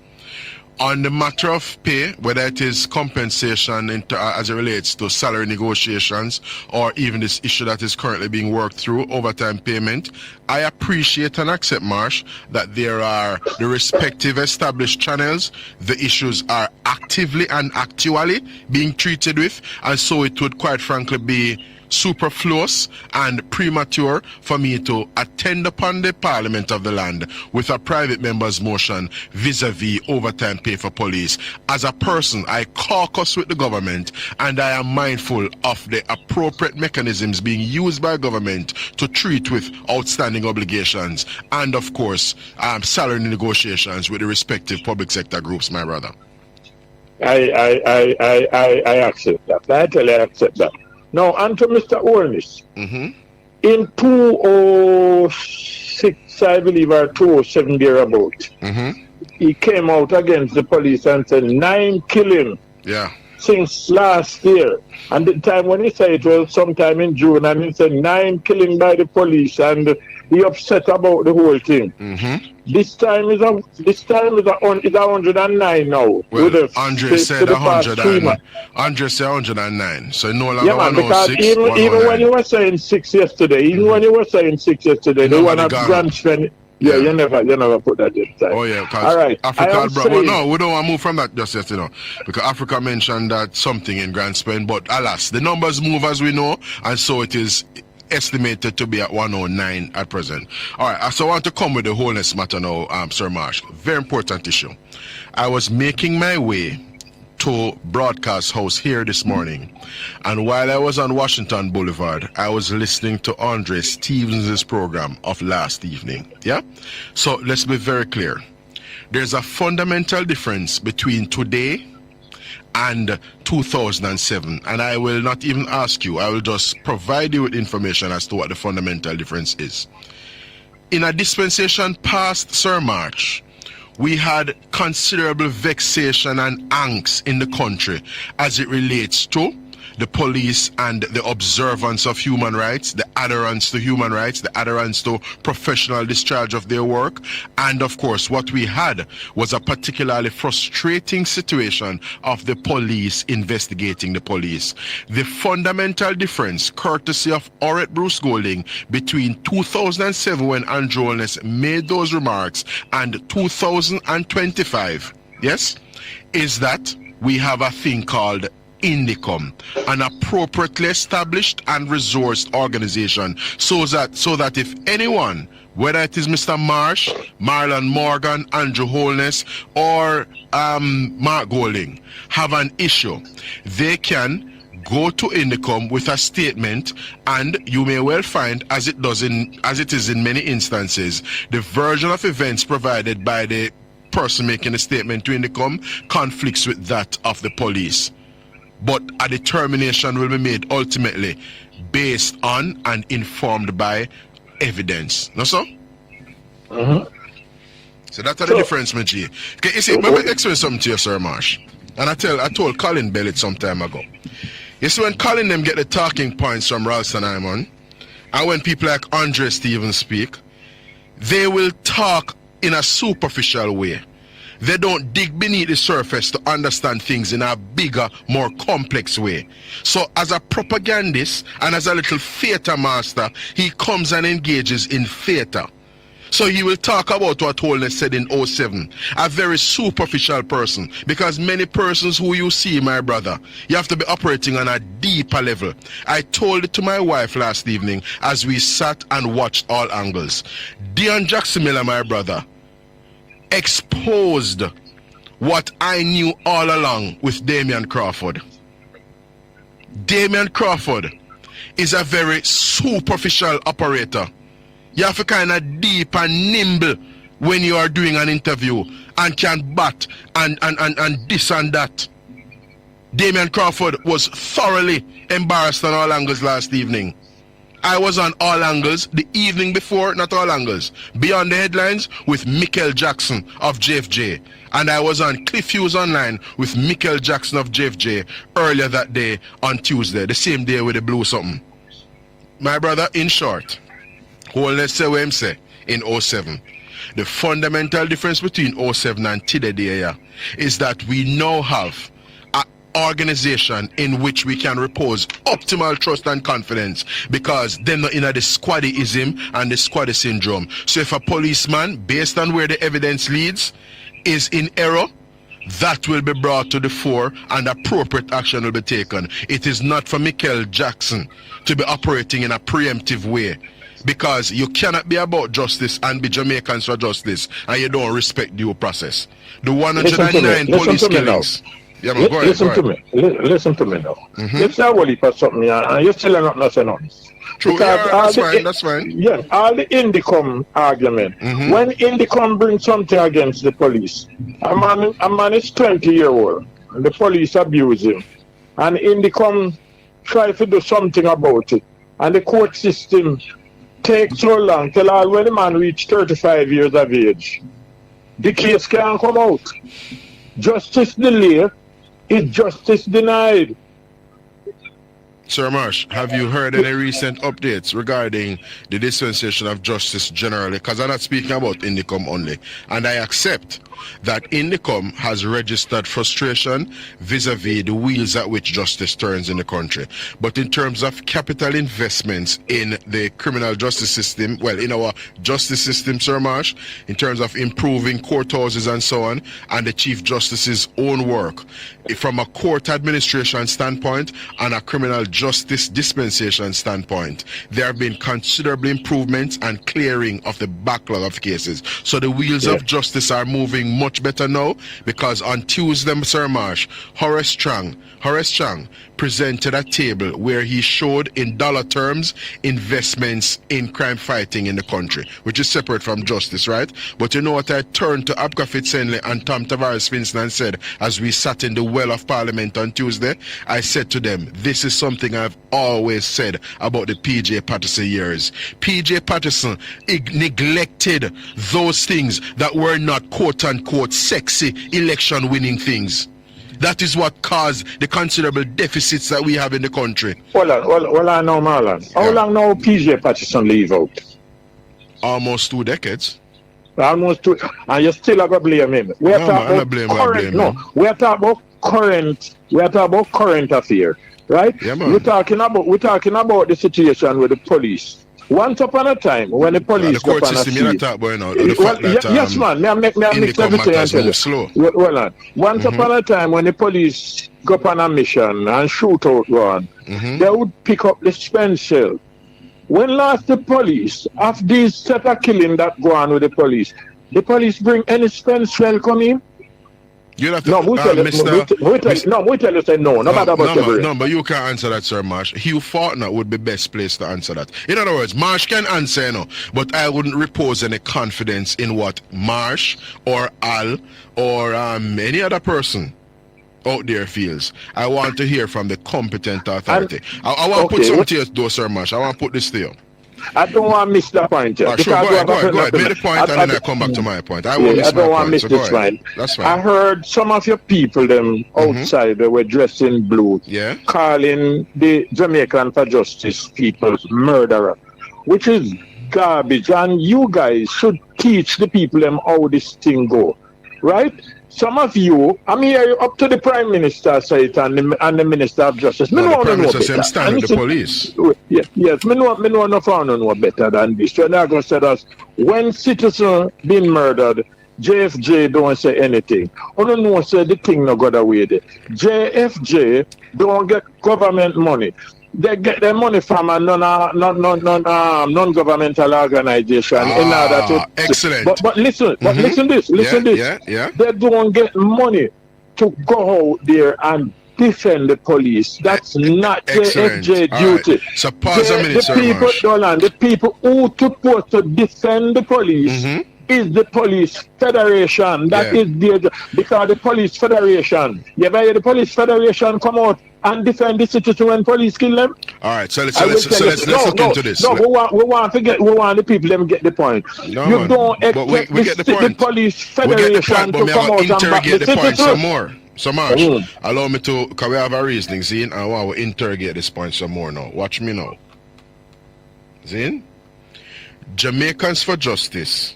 on the matter of pay, whether it is compensation as it relates to salary negotiations or even this issue that is currently being worked through, overtime payment, I appreciate and accept, Marsh, that there are the respective established channels. The issues are actively and actually being treated with, and so it would quite frankly be superfluous and premature for me to attend upon the Parliament of the land with a private member's motion vis-a-vis overtime pay for police. As a person, I caucus with the government and I am mindful of the appropriate mechanisms being used by government to treat with outstanding obligations and, of course, salary negotiations with the respective public sector groups, my brother. I accept that. I totally accept that. Now, and to Mr. Holness, in 2006, I believe, or 2007 thereabout, he came out against the police and said 9 killings since last year. And the time when he said it was sometime in June, and he said 9 killings by the police, and he upset about the whole thing. This time is 109 now. Well, Andre said 109. So no longer 106. Even when you were saying 6 yesterday, the one at Grand Spend. Yeah, you never put that in time. Oh yeah, because all right. Africa, well, no, we don't want to move from that just yet, because Africa mentioned that something in Grand Spend, but alas, the numbers move as we know, and so it is estimated to be at 109 at present. All right, so I want to come with the Holness matter now, Sir Marsh. Very important issue. I was making my way to Broadcast House here this morning, and while I was on Washington Boulevard, I was listening to Andre Stevens' program of last evening. Yeah? So let's be very clear. There's a fundamental difference between today and 2007. And I will not even ask you, I will just provide you with information as to what the fundamental difference is. In a dispensation past Sir March, we had considerable vexation and angst in the country as it relates to the police and the observance of human rights, the adherence to human rights, the adherence to professional discharge of their work. And of course, what we had was a particularly frustrating situation of the police investigating the police. The fundamental difference, courtesy of Orette Bruce Golding, between 2007 when Andrew Holness made those remarks and 2025, yes, is that we have a thing called INDICOM, an appropriately established and resourced organization, so that if anyone, whether it is Mr. Marsh, Marlon Morgan, Andrew Holness, or Mark Golding, have an issue, they can go to INDICOM with a statement, and you may well find, as it is in many instances, the version of events provided by the person making a statement to INDICOM conflicts with that of the police. But a determination will be made ultimately based on and informed by evidence. No, sir? Mm-hmm. So that's the difference, my G. Okay, you see, let me explain something to you, Sir Marsh. And I told Colin Bell it some time ago. You see, when Colin them get the talking points from Ralston Hyman, and when people like Andre Stevens speak, they will talk in a superficial way. They don't dig beneath the surface to understand things in a bigger, more complex way. So as a propagandist and as a little theater master, he comes and engages in theater. So he will talk about what Holness said in 07, a very superficial person, because many persons who you see, my brother, you have to be operating on a deeper level. I told it to my wife last evening as we sat and watched All Angles. Dion Jackson Miller, my brother, exposed what I knew all along with Damian Crawford. Damian Crawford is a very superficial operator. You have to kind of deep and nimble when you are doing an interview and can bat and this and that. Damian Crawford was thoroughly embarrassed on All Angles last evening. I was on All Angles the evening before, not All Angles, Beyond the Headlines with Michael Jackson of JFJ. And I was on Cliff Hughes Online with Michael Jackson of JFJ earlier that day on Tuesday, the same day with the blue something. My brother, in short, Holness say what him say in 07. The fundamental difference between 07 and today is that we now have organization in which we can repose optimal trust and confidence, because they're not in the squaddyism and the squaddy syndrome. So if a policeman, based on where the evidence leads, is in error, that will be brought to the fore and appropriate action will be taken. It is not for Michael Jackson to be operating in a preemptive way, because you cannot be about justice and be Jamaicans for justice and you don't respect due process. The 109 police killings. Yeah, man, go ahead, listen to me now. Mm-hmm. You say a whole heap of something and you're still not nothing else. True, yeah, that's fine. Yes, all the INDICOM argument. Mm-hmm. When INDICOM brings something against the police, a man is 20-year-old and the police abuse him. And INDICOM try to do something about it. And the court system takes so long till all when the man reach 35 years of age, the case can't come out. Justice delayed is justice denied. Sir Marsh, have you heard any recent updates regarding the dispensation of justice generally? Because I'm not speaking about INDICOM only. And I accept that INDICOM has registered frustration vis-a-vis the wheels at which justice turns in the country. But in terms of capital investments in the criminal justice system, well, in our justice system, Sir Marsh, in terms of improving courthouses and so on, and the Chief Justice's own work, from a court administration standpoint and a criminal justice dispensation standpoint, there have been considerable improvements and clearing of the backlog of cases. So the wheels of justice are moving much better now, because on Tuesday, Sir Marsh, Horace Chang presented a table where he showed in dollar terms investments in crime fighting in the country, which is separate from justice, right? But you know what, I turned to Abka Fitzenley and Tom Tavares Finson and said, as we sat in the well of Parliament on Tuesday, I said to them, this is something I've always said about the PJ Patterson years. PJ Patterson neglected those things that were not quote-unquote sexy election-winning things. That is what caused the considerable deficits that we have in the country. Hold on now, Marlon. How long now PJ Patterson leave out? Almost 2 decades. Almost 2, and you still have to blame him. We're talking about current affair, right? Yeah, man. We're talking about the situation with the police. Once upon a time, when the police the court system, you're not talking about now. The fact that, yes, man. May I mix everything and tell you. Slow. Well on. Once upon a time, when the police go up on a mission and shoot out one, they would pick up the spent shell. When last the police, after these set of killing that go on with the police bring any spent shell come in? You have to, no, we tell you say no, no matter about no, but you can't answer that, Sir Marsh. Hugh Faulkner would be best placed to answer that. In other words, Marsh can answer, no, but I wouldn't repose any confidence in what Marsh or Al or any other person out there feels. I want to hear from the competent authority. I want to put something to you, though, Sir Marsh. I want to put this to you. I don't want to miss that point. Sure, go ahead. Make the point and then I come back to my point. I don't want to miss this point. That's fine. I heard some of your people them outside they were dressed in blue, calling the Jamaican for Justice people's murderer, which is garbage. And you guys should teach the people them how this thing go, right? Some of you, I'm here up to the Prime Minister side and the Minister of Justice. The Prime Minister stand with the police. Yes, me know no better than this. You're not going to say that when citizens been murdered, JFJ don't say anything. I don't know say the thing no go away there. JFJ don't get government money. They get their money from a non-governmental organization in order to. Excellent. But listen, listen this. Yeah. They don't get money to go out there and defend the police. That's not JFJ duty. Right. So pause a minute, Sir Marsh. The people who supposed to defend the police is the Police Federation. That is their job. Because the Police Federation, you ever hear the Police Federation come out and defend the citizens when police kill them? All right, so let's look into this. No, we want the people them get the point. No, you don't expect the Police Federation to come out and back the point some more. So Marsh, allow me to, because we have a reasoning, Zine, I want to interrogate this point some more now. Watch me now. Zine? Jamaicans for Justice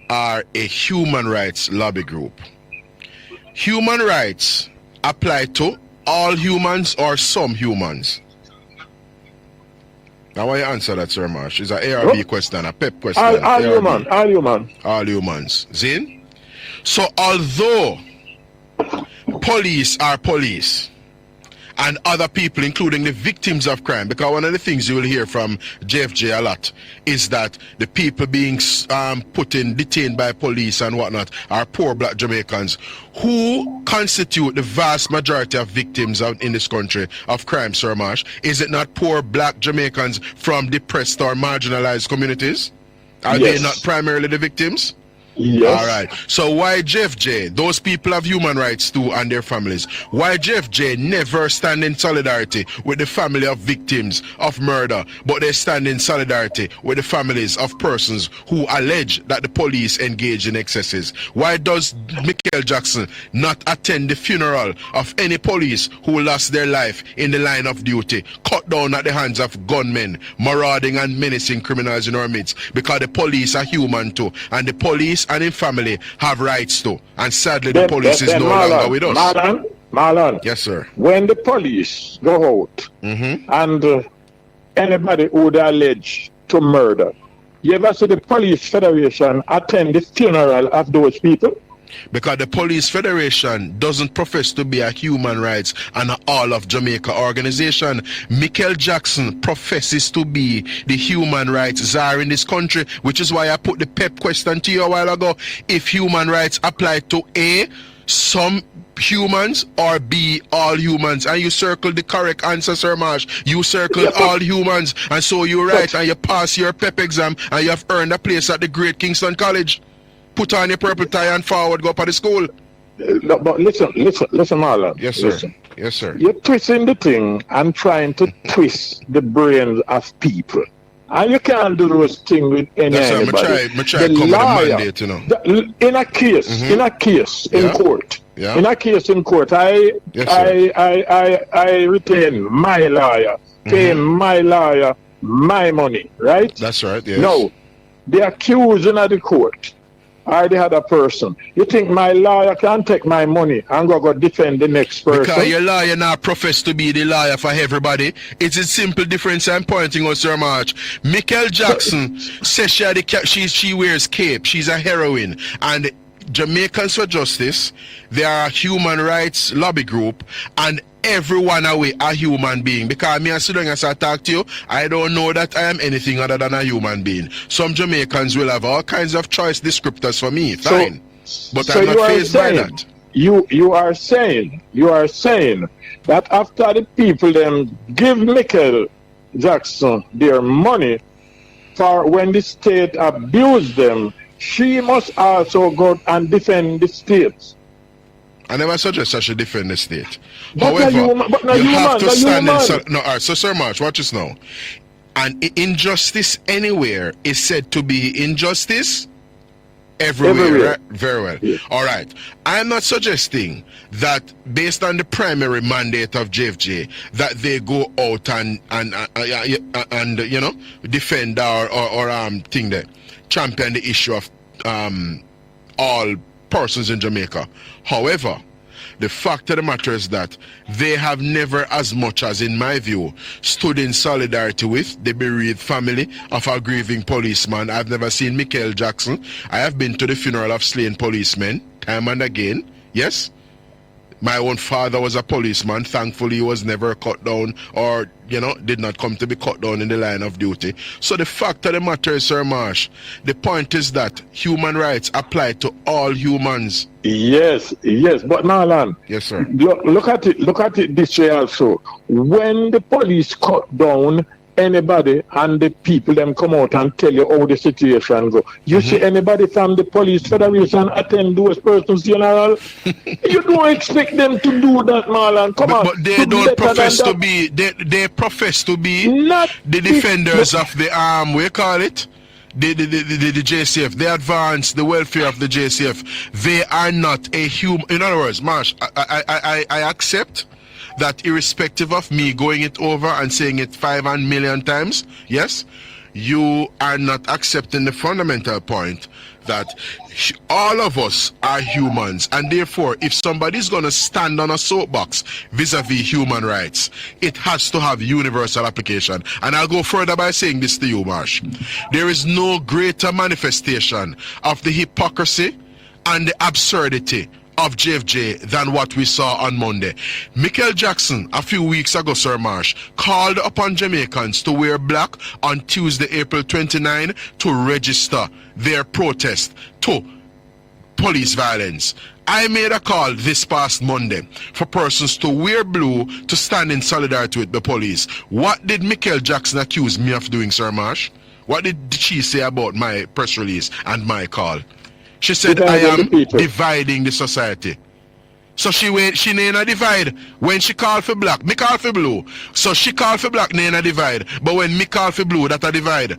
are a human rights lobby group. Human rights apply to all humans or some humans? Now why you answer that, Sir Marsh? It's an ARB question, a PEP question. All humans. All humans. Zin? So although police are police, and other people, including the victims of crime, because one of the things you will hear from JFJ a lot is that the people being detained by police and whatnot are poor black Jamaicans who constitute the vast majority of victims in this country of crime, Sir Marsh. Is it not poor black Jamaicans from depressed or marginalized communities? Are they not primarily the victims? Yes. All right. So why JFJ? Those people have human rights too and their families. Why JFJ never stand in solidarity with the family of victims of murder, but they stand in solidarity with the families of persons who allege that the police engage in excesses? Why does Michael Jackson not attend the funeral of any police who lost their life in the line of duty, cut down at the hands of gunmen, marauding and menacing criminals in our midst? Because the police are human too, and the police and in family have rights too, and sadly the police is no longer with us. Marlon, yes sir. When the police go out and anybody who they allege to murder, you ever see the Police Federation attend the funeral of those people? Because the Police Federation doesn't profess to be a human rights and a all of Jamaica organization. Michael Jackson professes to be the human rights czar in this country, which is why I put the PEP question to you a while ago. If human rights apply to A, some humans, or B, all humans, and you circle the correct answer, Sir Marsh. You circled all humans, and so you're right, and you pass your PEP exam, and you have earned a place at the Great Kingston College. Put on your purple tie and forward, go up to the school. No, but listen, Marlon. Yes, sir. Listen. Yes, sir. You're twisting the thing and trying to twist the brains of people. And you can't do those things with anybody. I try to come with a mandate, you know. In a case, in court. Yeah. In a case in court, I retain my lawyer, paying my lawyer my money, right? That's right, yes. No, the accusing of the court or the other person. You think my lawyer can take my money and go defend the next person? Because your lawyer now profess to be the lawyer for everybody. It's a simple difference I'm pointing out, Sir March. Michael Jackson says she wears cape. She's a heroine. And Jamaicans for Justice, they are a human rights lobby group, and everyone away a human being. Because me as long as I talk to you, I don't know that I am anything other than a human being. Some Jamaicans will have all kinds of choice descriptors for me, fine. But so I'm not fazed by that. You are saying that after the people them give Michael Jackson their money for when the state abused them, she must also go and defend the state. I never suggest I should defend the state. But However, you have to stand in... No, all right, so Sir March, watch this now. And injustice anywhere is said to be injustice everywhere. Right? Very well. Yeah. All right. I'm not suggesting that based on the primary mandate of JFJ that they go out and you know, defend or thing there, champion the issue of all persons in Jamaica. However, the fact of the matter is that they have never, as much as in my view, stood in solidarity with the bereaved family of a grieving policeman. I've never seen Michael Jackson. I have been to the funeral of slain policemen time and again. Yes, my own father was a policeman. Thankfully, he was never cut down or, you know, did not come to be cut down in the line of duty. So the fact of the matter is, Sir Marsh, the point is that human rights apply to all humans. Yes, but Marlon. Yes, sir. Look at it this way also. When the police cut down anybody and the people them come out and tell you how the situation go, you see anybody from the Police Federation attend those persons funeral? You don't expect them to do that, Marlon. Come on. But they don't profess to be. They profess to be not the defenders of the we call it. The JCF, they advance the welfare of the JCF. They are not a human. In other words, Marsh, I accept that irrespective of me going it over and saying it 5 million times, yes, you are not accepting the fundamental point that all of us are humans, and therefore if somebody's going to stand on a soapbox vis-a-vis human rights, it has to have universal application. And I'll go further by saying this to you, Marsh. There is no greater manifestation of the hypocrisy and the absurdity of JFJ than what we saw on Monday. Michael Jackson, a few weeks ago, Sir Marsh, called upon Jamaicans to wear black on Tuesday, April 29 to register their protest to police violence. I made a call this past Monday for persons to wear blue to stand in solidarity with the police. What did Michael Jackson accuse me of doing, Sir Marsh? What did she say about my press release and my call? She said, I am dividing the society. So she ain't a divide. When she called for black, me call for blue. So she called for black, ain't a divide. But when me call for blue, that a divide.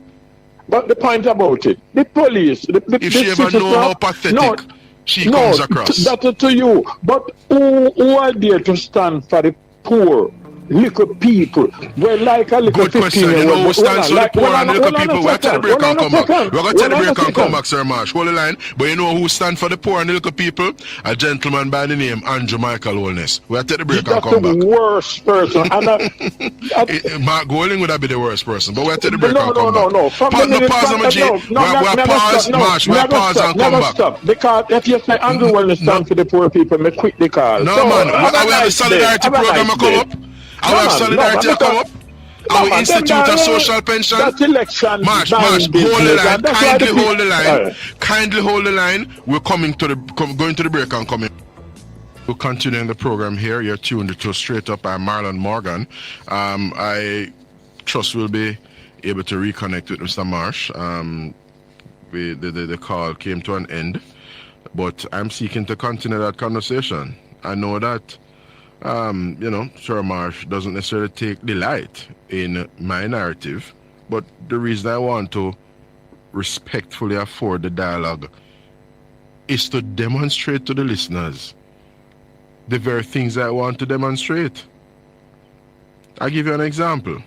But the point about it, the police... if she ever know how pathetic she comes across. That's to you. But who are there to stand for the poor little people. We're like a little Good question. You know who stands for the poor and the little people? We'll take the break and come back. We're going to take the break and come back, Sir Marsh. Hold the line. But you know who stands for the poor and the little people? A gentleman by the name Andrew Michael Holness. We'll take the break and come back. That's the worst person. Mark Golding would have been the worst person. But we'll take the break and come back. No. Pause on my G. We'll pause, Marsh. We'll pause and come back. Stop. Because if you say Andrew Holness stands for the poor people, me quit the call. No, man. I will have a solidarity program come up. I will have solidarity come up. I will institute a social pension. Marsh, hold the line. Kindly hold the line. We're going to the break and coming. We'll continue the program here. You're tuned to Straight Up by Marlon Morgan. I trust we'll be able to reconnect with Mr. Marsh. The call came to an end, but I'm seeking to continue that conversation. I know that Sir Marsh doesn't necessarily take delight in my narrative, but the reason I want to respectfully afford the dialogue is to demonstrate to the listeners the very things I want to demonstrate. I'll give you an example.